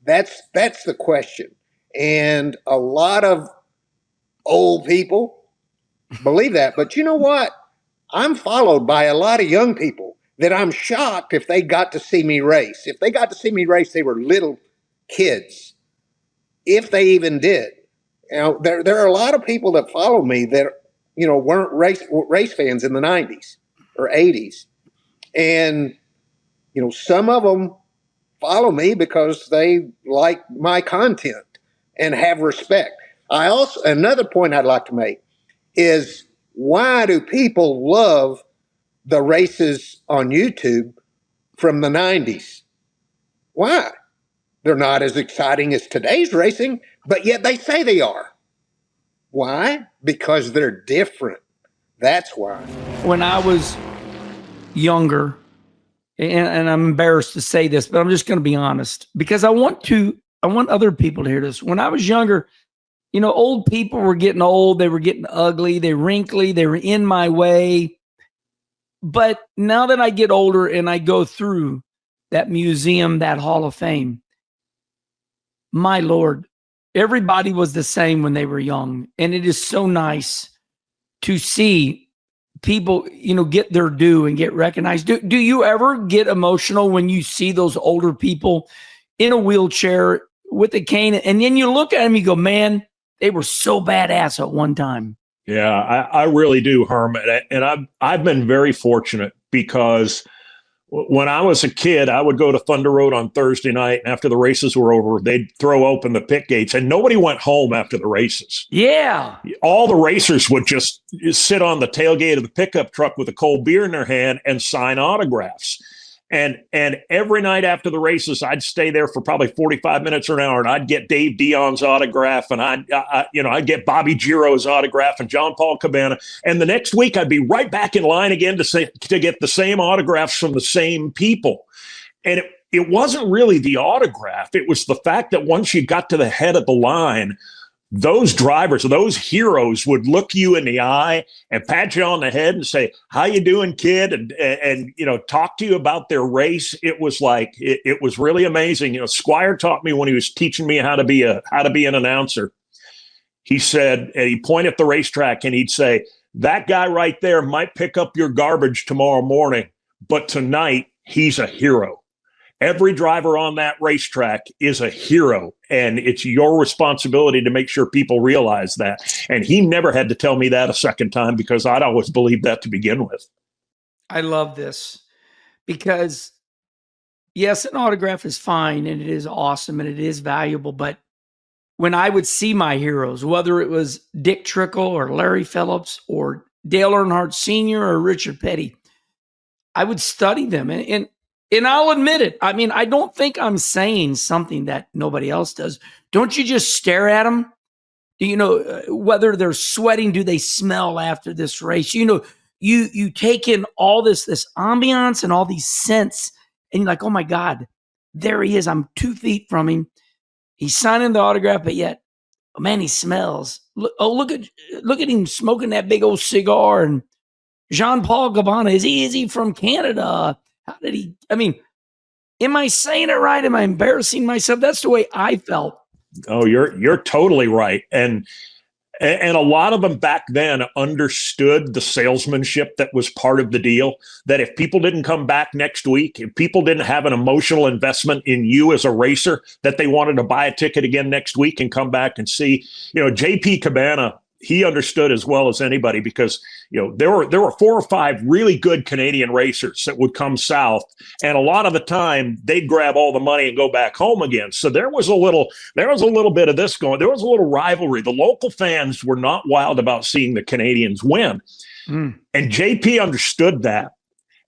That's the question. And a lot of old people believe that. But you know what? I'm followed by a lot of young people that I'm shocked if they got to see me race. If they got to see me race, they were little kids, if they even did. There are a lot of people that follow me that, weren't race fans in the 90s or 80s. And, some of them follow me because they like my content and have respect. Another point I'd like to make is, why do people love the races on YouTube from the 90s? Why? They're not as exciting as today's racing, but yet they say they are. Why? Because they're different. That's why. When I was younger, and I'm embarrassed to say this, but I'm just going to be honest because I want other people to hear this. When I was younger, old people were getting old. They were getting ugly. They were wrinkly. They were in my way. But now that I get older and I go through that museum, that Hall of Fame, my Lord, everybody was the same when they were young. And it is so nice to see people, get their due and get recognized. Do you ever get emotional when you see those older people in a wheelchair with a cane, and then you look at them, you go, man, they were so badass at one time? Yeah, I really do, Herm. And I've been very fortunate because when I was a kid, I would go to Thunder Road on Thursday night, and after the races were over, they'd throw open the pit gates, and nobody went home after the races. Yeah. All the racers would just sit on the tailgate of the pickup truck with a cold beer in their hand and sign autographs. And every night after the races, I'd stay there for probably 45 minutes or an hour, and I'd get Dave Dion's autograph, and I'd get Bobby Giro's autograph and John Paul Cabana. And the next week, I'd be right back in line again to get the same autographs from the same people. And it wasn't really the autograph. It was the fact that once you got to the head of the line, those drivers, those heroes would look you in the eye and pat you on the head and say, "How you doing, kid?" And talk to you about their race. It was like, it was really amazing. Squire taught me when he was teaching me how to be an announcer. He said, and he pointed at the racetrack and he'd say, "That guy right there might pick up your garbage tomorrow morning, but tonight he's a hero. Every driver on that racetrack is a hero, and it's your responsibility to make sure people realize that." And he never had to tell me that a second time because I'd always believed that to begin with. I love this because, yes, an autograph is fine and it is awesome and it is valuable. But when I would see my heroes, whether it was Dick Trickle or Larry Phillips or Dale Earnhardt Sr. or Richard Petty, I would study them. And And I'll admit it. I mean, I don't think I'm saying something that nobody else does. Don't you just stare at them? Do you know whether they're sweating? Do they smell after this race? You know, you take in all this ambiance and all these scents, and you're like, oh my God, there he is. I'm 2 feet from him. He's signing the autograph, but yet, oh man, he smells. Look at him smoking that big old cigar. And Jean-Paul Cabana, is he from Canada? How did he? I mean, am I saying it right? Am I embarrassing myself? That's the way I felt. Oh, you're totally right. And a lot of them back then understood the salesmanship that was part of the deal, that if people didn't come back next week, if people didn't have an emotional investment in you as a racer, that they wanted to buy a ticket again next week and come back and see. You know, JP Cabana, he understood as well as anybody, because you know there were 4 or 5 really good Canadian racers that would come south, and a lot of the time they'd grab all the money and go back home again. So there was a little bit of this going. There was a little rivalry. The local fans were not wild about seeing the Canadians win, and JP understood that.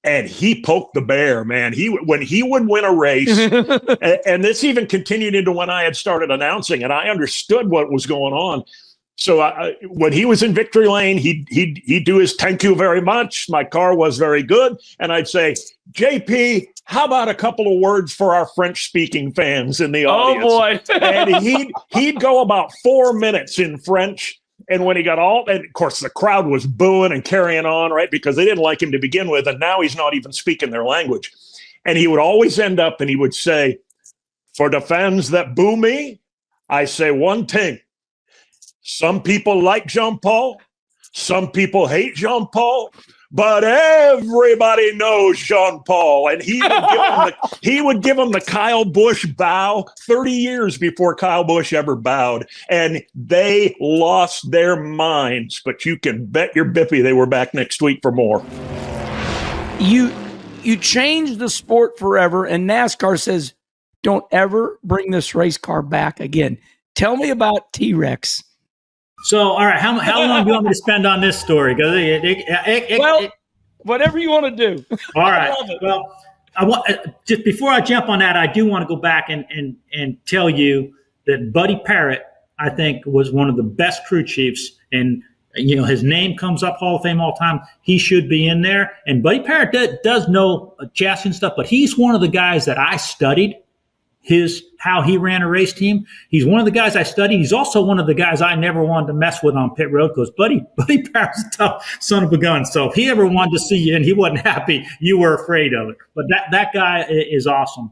And he poked the bear, man. When he would win a race, and this even continued into when I had started announcing, and I understood what was going on. So when he was in victory lane, he'd do his thank you very much. My car was very good. And I'd say, JP, how about a couple of words for our French-speaking fans in the audience? Oh, boy. And he'd go about 4 minutes in French. And when he got and of course, the crowd was booing and carrying on, right? Because they didn't like him to begin with. And now he's not even speaking their language. And he would always end up and he would say, for the fans that boo me, I say one thing. Some people like Jean-Paul. Some people hate Jean-Paul. But everybody knows Jean-Paul. And he would give him the Kyle Busch bow 30 years before Kyle Busch ever bowed. And they lost their minds. But you can bet your bippy they were back next week for more. You changed the sport forever, and NASCAR says, don't ever bring this race car back again. Tell me about T-Rex. So, all right, how long do you want me to spend on this story? Well, whatever you want to do. All right. Well, I want just before I jump on that, I do want to go back and tell you that Buddy Parrott, I think, was one of the best crew chiefs, and you know his name comes up Hall of Fame all the time. He should be in there. And Buddy Parrott does know chassis and stuff, but he's one of the guys that I studied. How he ran a race team. He's one of the guys I studied. He's also one of the guys I never wanted to mess with on pit road because Buddy Parrott's a tough son of a gun. So if he ever wanted to see you and he wasn't happy, you were afraid of it. But that guy is awesome.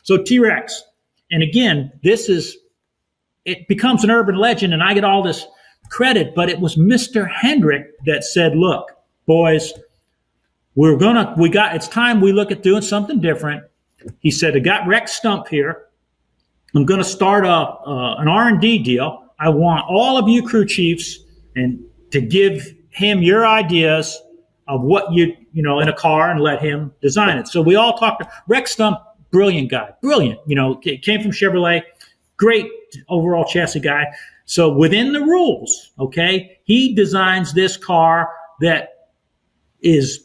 So T-Rex, and again, it becomes an urban legend, and I get all this credit, but it was Mr. Hendrick that said, "Look, boys, it's time we look at doing something different." He said, I got Rex Stump here. I'm going to start an R&D deal. I want all of you crew chiefs and to give him your ideas of what you know, in a car and let him design it. So we all talked. Rex Stump, brilliant guy. Brilliant. You know, came from Chevrolet. Great overall chassis guy. So within the rules, okay, he designs this car that is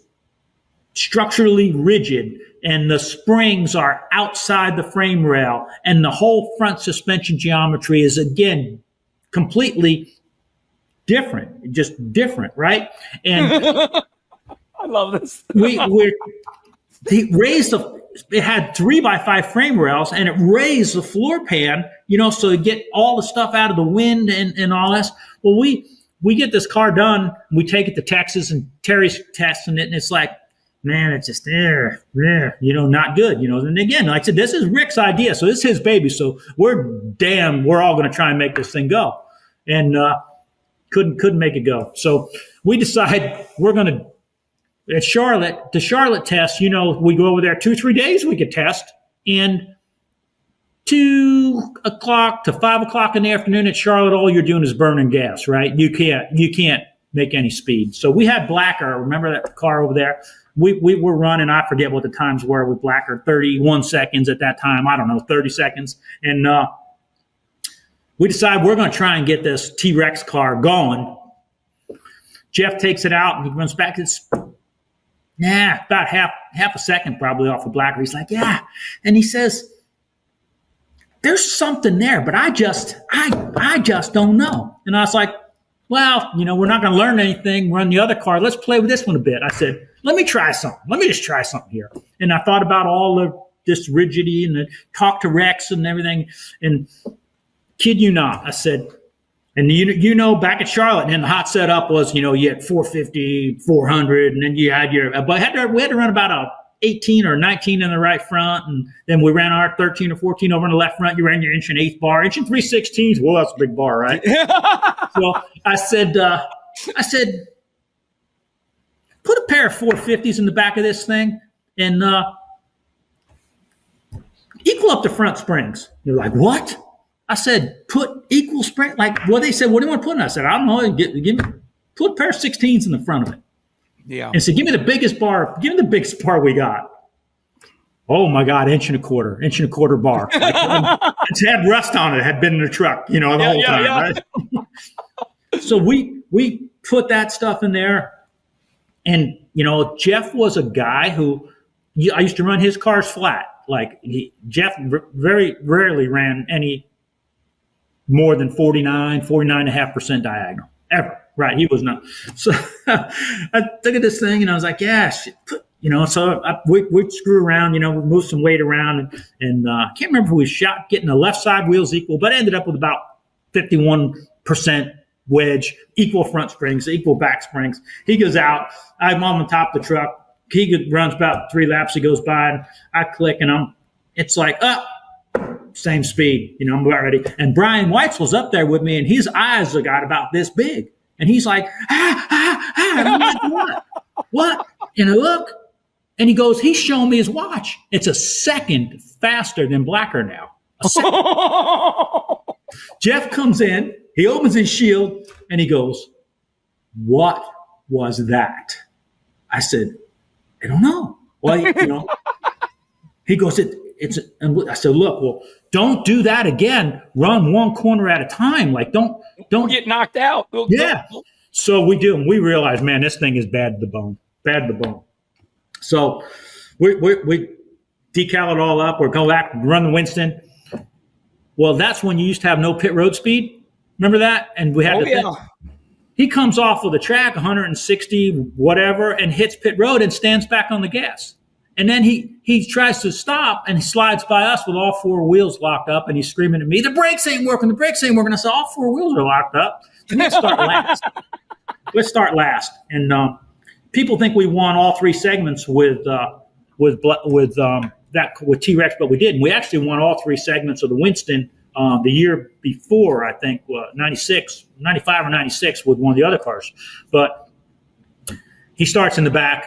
structurally rigid, and the springs are outside the frame rail, and the whole front suspension geometry is, again, completely different, just different, right? And I love this. He raised it had 3x5 frame rails, and it raised the floor pan, you know, so to get all the stuff out of the wind and all this. Well, we get this car done, we take it to Texas, and Terry's testing it, and it's like, man, it's just not good, you know. And again, like I said, this is Rick's idea, so this is his baby. So we're all going to try and make this thing go, and couldn't make it go. So we decide we're going to at the Charlotte test. You know, we go over there 2-3 days. We could test, and 2 o'clock to 5 o'clock in the afternoon at Charlotte, all you're doing is burning gas, right? You can't make any speed. So we had Blacker. Remember that car over there? We were running, I forget what the times were with Blacker, 31 seconds at that time. I don't know, 30 seconds. And we decided we're going to try and get this T-Rex car going. Jeff takes it out and he runs back. Nah, about half a second probably off of Blacker. He's like, yeah. And he says, there's something there, but I just don't know. And I was like, well, we're not going to learn anything. We're on the other car. Let's play with this one a bit. I said, let me try something. Let me just try something here. And I thought about all this rigidity and talk to Rex and everything. And kid you not, I said, and back at Charlotte, and then the hot setup was, you had 450, 400, and then you had but we had to run about a 18 or 19 in the right front, and then we ran our 13 or 14 over in the left front. You ran your 1/8 bar, 3/16. Well, that's a big bar, right? So I said, put a pair of 450s in the back of this thing and equal up the front springs. They're like, what? I said, put equal spring. They said, what do you want to put in? I said, I don't know. Put a pair of 16s in the front of it. Yeah. And said, give me the biggest bar. Give me the biggest bar we got. Oh my God, 1.25 bar. It's had rust on it. It had been in the truck, the whole time. Yeah. Right? So we put that stuff in there. And, Jeff was a guy who I used to run his cars flat. Jeff very rarely ran any more than 49.5% diagonal ever. Right. He was not. So I took at this thing and I was like, yeah, shit. So we screw around, we move some weight around and I can't remember if we shot getting the left side wheels equal, but I ended up with about 51% wedge, equal front springs, equal back springs. He goes out. I'm on the top of the truck. He runs about 3 laps. He goes by and I click and it's like, same speed, I'm about ready. And Brian Whites was up there with me and his eyes got about this big. And he's like, And I'm like, what? And I look and he goes, he's showing me his watch. It's a second faster than Blacker now. Jeff comes in, he opens his shield and he goes, what was that? I said, I don't know. Well, he goes, and I said, look, well, don't do that again. Run one corner at a time. Don't get knocked out. Yeah. So we do. And we realize, man, this thing is bad to the bone. So we decal it all up. We're going back, run the Winston. Well, that's when you used to have no pit road speed. Remember that? And we had he comes off of the track, 160, whatever, and hits pit road and stands back on the gas. And then he tries to stop and he slides by us with all 4 wheels locked up and he's screaming at me, the brakes ain't working. I said, all 4 wheels are locked up. So let's start last. And people think we won all 3 segments with T-Rex, but we didn't. We actually won all 3 segments of the Winston the year before, I think, 95 or 96 with one of the other cars. But he starts in the back,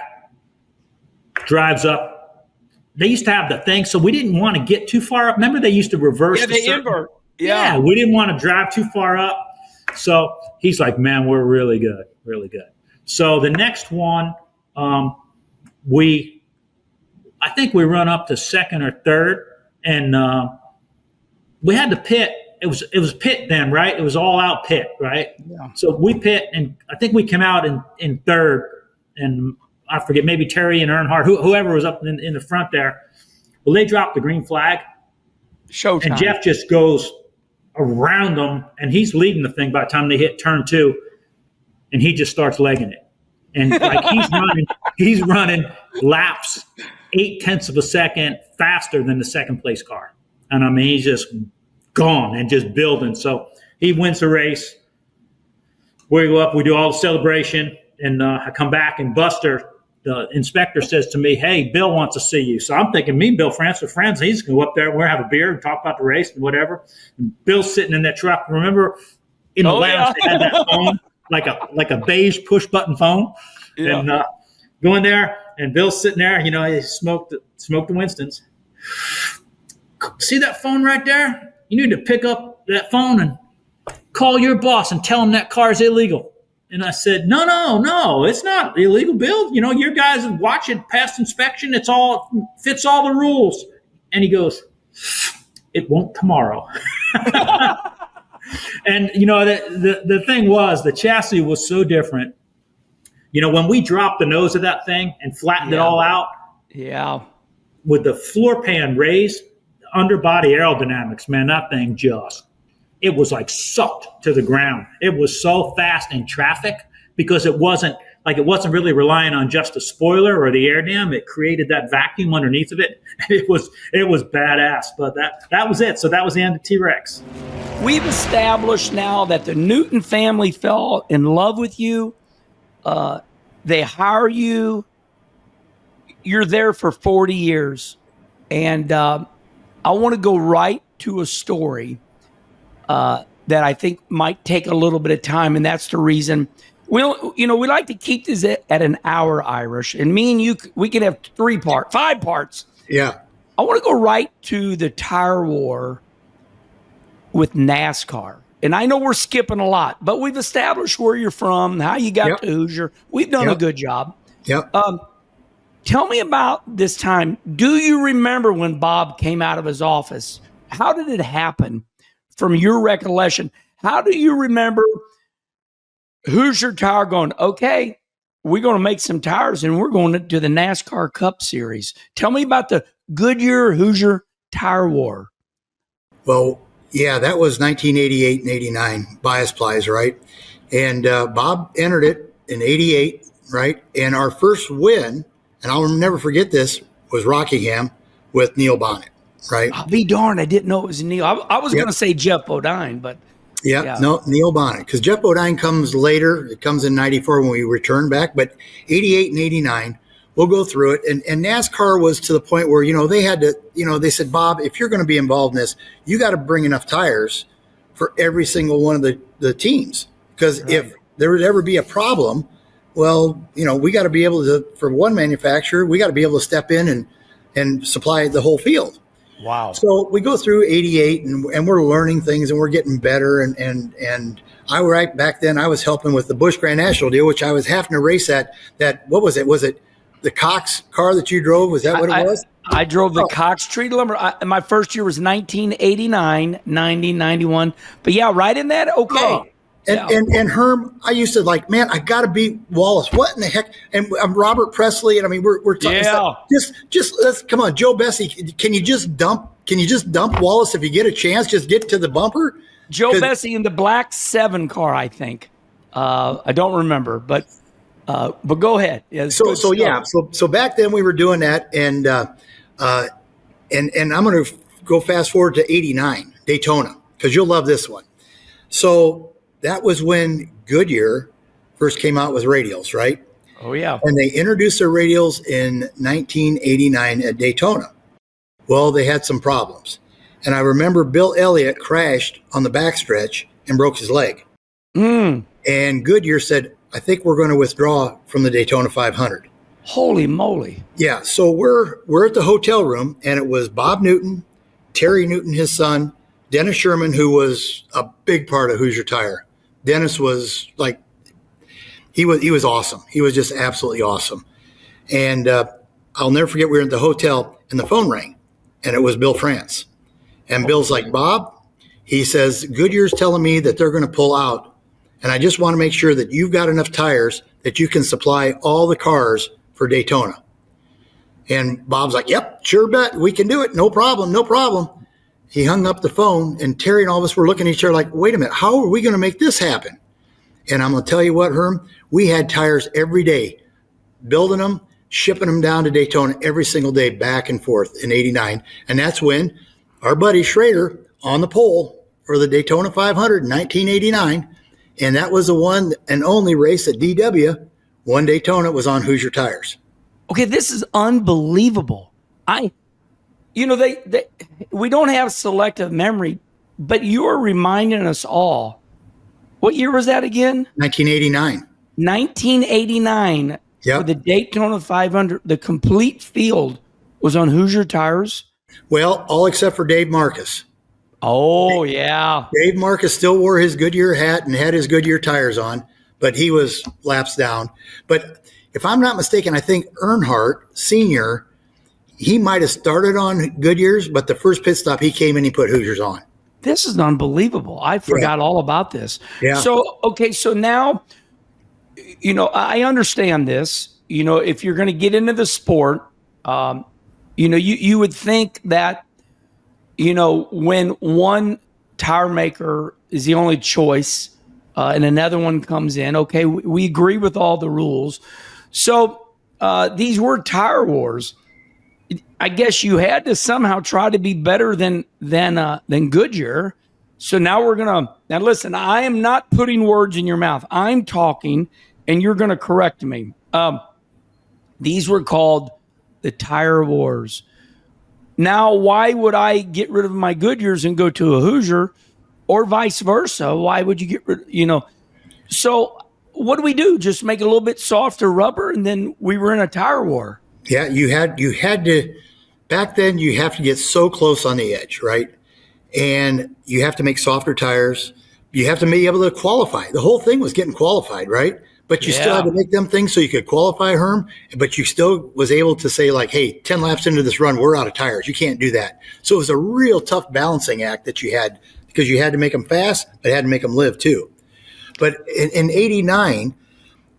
drives up. They used to have the thing, so we didn't want to get too far up. Remember, they used to reverse. Yeah, they invert. Yeah, we didn't want to drive too far up. So he's like, man, we're really good, really good. So the next one, I think we run up to second or third, and we had to pit. It was pit then, right? It was all out pit, right? Yeah. So we pit, and I think we came out in third, and I forget, maybe Terry and Earnhardt, whoever was up in the front there. Well, they dropped the green flag. Showtime. And Jeff just goes around them, and he's leading the thing by the time they hit turn 2, and he just starts legging it. And he's running laps 0.8 of a second faster than the second place car. And I mean, he's just gone and just building. So he wins the race. We go up, we do all the celebration, and I come back, and Buster, the inspector, says to me, hey, Bill wants to see you. So I'm thinking, me and Bill France are friends. He's going to go up there and we'll have a beer and talk about the race and whatever. And Bill's sitting in that truck. Remember in the lounge, they had that phone, like a beige push button phone. Yeah. And go in there, and Bill's sitting there. He smoked the Winstons. See that phone right there? You need to pick up that phone and call your boss and tell him that car's illegal. And I said, no, it's not illegal, Bill. Your guys watch it, past inspection. It's all fits all the rules. And he goes, it won't tomorrow. And the thing was, the chassis was so different. When we dropped the nose of that thing and flattened it all out, yeah, with the floor pan raised, underbody aerodynamics, man, that thing it was like sucked to the ground. It was so fast in traffic because it wasn't really relying on just a spoiler or the air dam. It created that vacuum underneath of it. It was badass. But that was it. So that was the end of T-Rex. We've established now that the Newton family fell in love with you. They hire you. You're there for 40 years. And I want to go right to a story that I think might take a little bit of time. And that's the reason we like to keep this at an hour, Irish. And me and you, we can have 5 parts. Yeah. I want to go right to the tire war with NASCAR. And I know we're skipping a lot, but we've established where you're from, how you got to Hoosier. We've done a good job. Yep. Tell me about this time. Do you remember when Bob came out of his office? How did it happen from your recollection? How do you remember Hoosier Tire going, okay, we're going to make some tires and we're going to the NASCAR Cup Series? Tell me about the Goodyear Hoosier Tire War. Well, yeah, that was 1988 and 89, bias plies, right? And Bob entered it in 88, right? And our first win, and I'll never forget this, was Rockingham with Neil Bonnet, right? I'll be darned, I didn't know it was Neil. I was going to say Jeff Bodine, but no, Neil Bonnet, because Jeff Bodine comes later. It comes in 94 when we return back, but 88 and 89, we'll go through it. And NASCAR was to the point where, they had to, they said, Bob, if you're going to be involved in this, you got to bring enough tires for every single one of the teams. Because if there would ever be a problem, well, we got to be able to, for one manufacturer, we got to be able to step in and supply the whole field. Wow. So we go through 88 and we're learning things and we're getting better. And back then I was helping with the Busch Grand National deal, which I was having to race that, what was it? Was it the Cox car that you drove? Was that what it was? I drove the Cox Tree Lumber. My first year was 1989, 90, 91. But yeah, right in that. Okay. Oh. And Herm, I used to man, I got to beat Wallace. What in the heck? And I'm Robert Presley. And I mean, we're talking. Yeah. Just let's come on, Joe Bessie. Can you just dump Wallace if you get a chance? Just get to the bumper. Joe Bessie in the black 7 car, I think. I don't remember, but go ahead. Yeah, so back then we were doing that, and I'm going to go fast forward to 89 Daytona because you'll love this one. So that was when Goodyear first came out with radials, right? Oh yeah. And they introduced their radials in 1989 at Daytona. Well, they had some problems, and I remember Bill Elliott crashed on the backstretch and broke his leg. And Goodyear said, I think we're going to withdraw from the Daytona 500. Holy moly. Yeah. So we're at the hotel room, and it was Bob Newton, Terry Newton, his son, Dennis Sherman, who was a big part of Hoosier Tire. Dennis was he was awesome. He was just absolutely awesome. And I'll never forget, we were at the hotel and the phone rang, and it was Bill France. And Bill's like, Bob, he says, Goodyear's telling me that they're going to pull out. And I just want to make sure that you've got enough tires that you can supply all the cars for Daytona. And Bob's like, yep, sure bet. We can do it. No problem. No problem. He hung up the phone, and Terry and all of us were looking at each other like, wait a minute, how are we going to make this happen? And I'm going to tell you what, Herm, we had tires every day, building them, shipping them down to Daytona every single day, back and forth in 89. And that's when our buddy Schrader on the pole for the Daytona 500 in 1989. And that was the one and only race that DW won Daytona was on Hoosier tires. Okay, this is unbelievable. We don't have selective memory, but you are reminding us all. What year was that again? 1989. 1989. Yep. For the Daytona 500, the complete field was on Hoosier tires. Well, all except for Dave Marcus. Oh, yeah. Dave Marcus still wore his Goodyear hat and had his Goodyear tires on, but he was laps down. But if I'm not mistaken, I think Earnhardt Sr., he might have started on Goodyears, but the first pit stop, he came and he put Hoosiers on. This is unbelievable. I forgot all about this. Yeah. So, okay, so now I understand this. If you're going to get into the sport, you would think that, when one tire maker is the only choice and another one comes in, okay, we agree with all the rules. So these were tire wars. I guess you had to somehow try to be better than Goodyear. So now now listen, I am not putting words in your mouth. I'm talking and you're going to correct me. These were called the tire wars. Now, why would I get rid of my Goodyears and go to a Hoosier, or vice versa? Why would you get rid, So what do we do? Just make it a little bit softer rubber, and then we were in a tire war. Yeah, you had to, back then you have to get so close on the edge, right? And you have to make softer tires. You have to be able to qualify. The whole thing was getting qualified, right? But you still had to make them things so you could qualify, Herm, but you still was able to say like, hey, 10 laps into this run, we're out of tires. You can't do that. So it was a real tough balancing act that you had, because you had to make them fast, but had to make them live too. But in 89,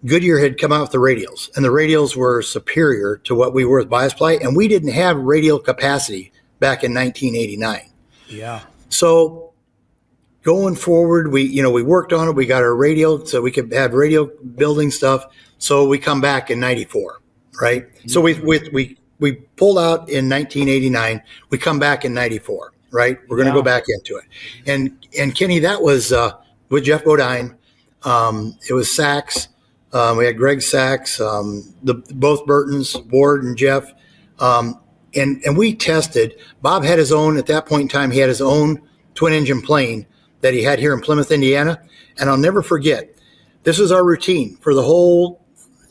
Goodyear had come out with the radials, and the radials were superior to what we were with bias ply, and we didn't have radial capacity back in 1989. Yeah. So going forward, we worked on it. We got our radial so we could have radial building stuff. So we come back in 94, right? Mm-hmm. So we pulled out in 1989. We come back in 94, right? We're going to go back into it. And Kenny, that was with Jeff Bodine. It was Sachs. We had Greg Sachs, both Burtons, Ward and Jeff. And we tested. Bob had his own, at that point in time, he had his own twin engine plane that he had here in Plymouth, Indiana. And I'll never forget, this was our routine for the whole,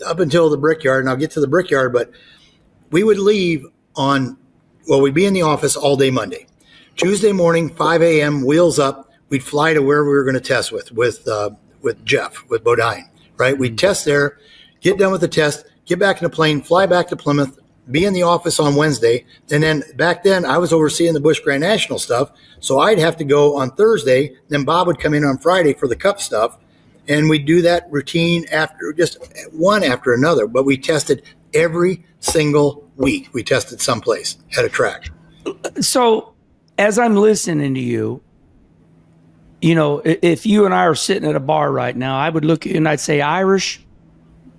up until the Brickyard, and I'll get to the Brickyard, but we would leave we'd be in the office all day Monday. Tuesday morning, 5 a.m., wheels up, we'd fly to where we were going to test with Jeff, with Bodine, right? We'd test there, get done with the test, get back in the plane, fly back to Plymouth, be in the office on Wednesday. And then back then I was overseeing the Busch Grand National stuff. So I'd have to go on Thursday. Then Bob would come in on Friday for the Cup stuff. And we'd do that routine after, just one after another. But we tested every single week. We tested someplace at a track. So as I'm listening to you, if you and I are sitting at a bar right now, I would look at you and I'd say, Irish,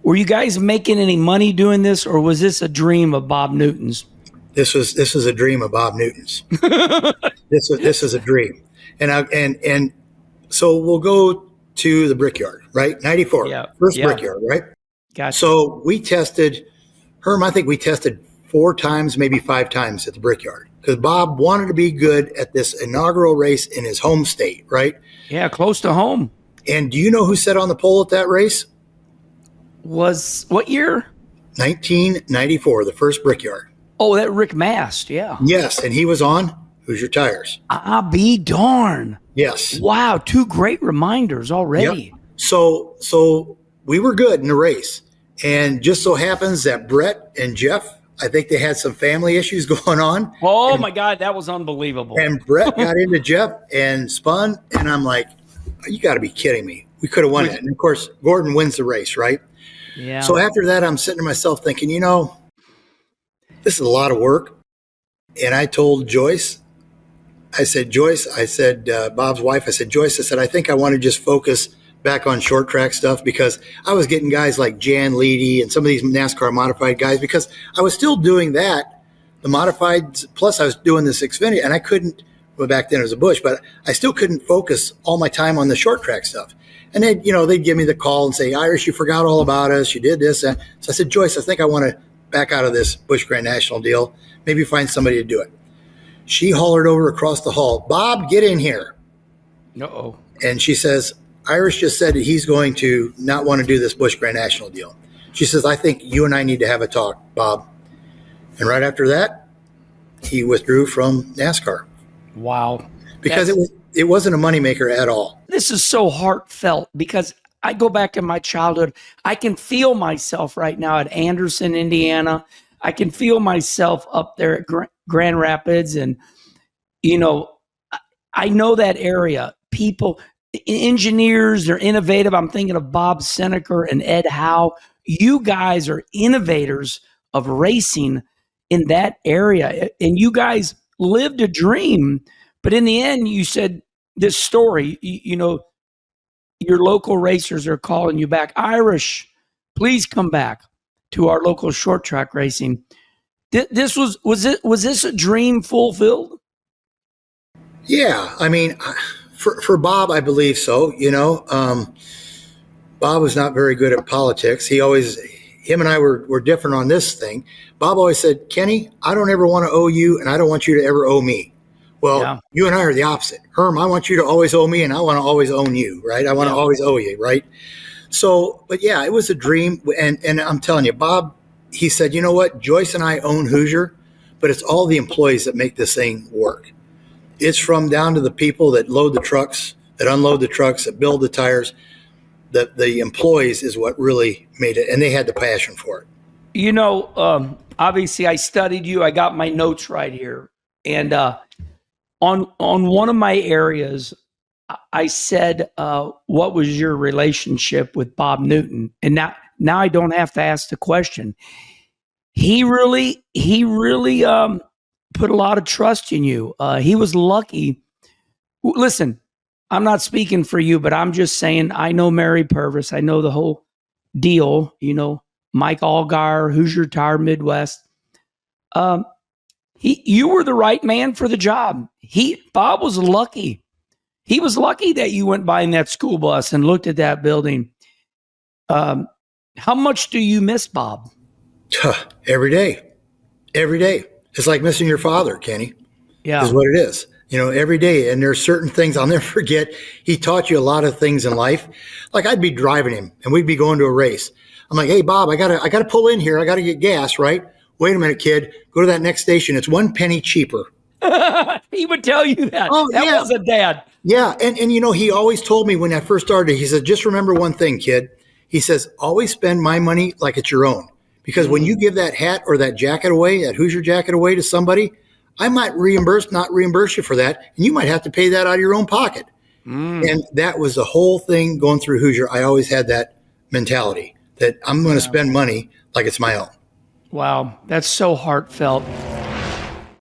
were you guys making any money doing this, or was this a dream of Bob Newton's? This was a dream of Bob Newton's. This is a dream. And so we'll go to the Brickyard, right? 94, first Brickyard, right? Gotcha. So we tested, Herm, I think we tested 4 times, maybe 5 times at the Brickyard, because Bob wanted to be good at this inaugural race in his home state, right? Yeah, close to home. And do you know who sat on the pole at that race? Was what year? 1994, the first Brickyard. Oh, that Rick Mast, yeah. Yes, and he was on Hoosier tires. I'll be darn. Yes. Wow, 2 great reminders already. Yep. So we were good in the race. And just so happens that Brett and Jeff, I think they had some family issues going on. Oh, my God, that was unbelievable. And Brett got into Jeff and spun, and I'm like, you got to be kidding me. We could have won that. And, of course, Gordon wins the race, right? Yeah. So after that, I'm sitting to myself thinking, this is a lot of work. And I told Joyce, I said, Bob's wife, I said, Joyce, I said, I think I want to just focus back on short track stuff, because I was getting guys like Jan Leedy and some of these NASCAR modified guys, because I was still doing that, the modifieds, plus I was doing this Xfinity, and I couldn't, well, back then it was a Busch, but I still couldn't focus all my time on the short track stuff. And they'd give me the call and say, Irish, you forgot all about us. You did this. And so I said, Joyce, I think I want to back out of this Busch Grand National deal. Maybe find somebody to do it. She hollered over across the hall, Bob, get in here. Uh-oh. And she says, Irish just said that he's going to not want to do this Busch Grand National deal. She says, I think you and I need to have a talk, Bob. And right after that, he withdrew from NASCAR. Wow. Because it wasn't a moneymaker at all. This is so heartfelt, because I go back to my childhood. I can feel myself right now at Anderson, Indiana. I can feel myself up there at Grand Rapids. And, I know that area. People, engineers, they're innovative. I'm thinking of Bob Seneker and Ed Howe. You guys are innovators of racing in that area. And you guys lived a dream. But in the end, you said this story, your local racers are calling you back. Irish, please come back to our local short track racing. Was this a dream fulfilled? Yeah, I mean, for Bob, I believe so. Bob was not very good at politics. Him and I were different on this thing. Bob always said, Kenny, I don't ever want to owe you, and I don't want you to ever owe me. Well, You and I are the opposite. Herm, I want you to always owe me, and I want to always own you, right? I want to always owe you, right? So, but yeah, it was a dream. And I'm telling you, Bob, he said, you know what? Joyce and I own Hoosier, but it's all the employees that make this thing work. It's from down to the people that load the trucks, that unload the trucks, that build the tires. The employees is what really made it, and they had the passion for it. Obviously, I studied you. I got my notes right here, and on one of my areas, I said, "What was your relationship with Bob Newton?" And now I don't have to ask the question. He really put a lot of trust in you. He was lucky. Listen, I'm not speaking for you, but I'm just saying I know Mary Purvis. I know the whole deal. Mike Allgaier, Hoosier Tire Midwest. You were the right man for the job. Bob was lucky. He was lucky that you went by in that school bus and looked at that building. How much do you miss Bob? Every day. It's like missing your father, Kenny. Yeah. Is what it is. Every day. And there's certain things I'll never forget. He taught you a lot of things in life. Like I'd be driving him and we'd be going to a race. I'm like, hey, Bob, I gotta pull in here. I gotta get gas, right? Wait a minute, kid. Go to that next station. It's 1 penny cheaper. He would tell you that. Oh, that was a dad. Yeah. And he always told me when I first started, he said, just remember one thing, kid. He says, always spend my money like it's your own. Because when you give that hat or that jacket away, that Hoosier jacket away to somebody, I might not reimburse you for that. And you might have to pay that out of your own pocket. And that was the whole thing going through Hoosier. I always had that mentality that I'm going to spend money like it's my own. Wow. That's so heartfelt.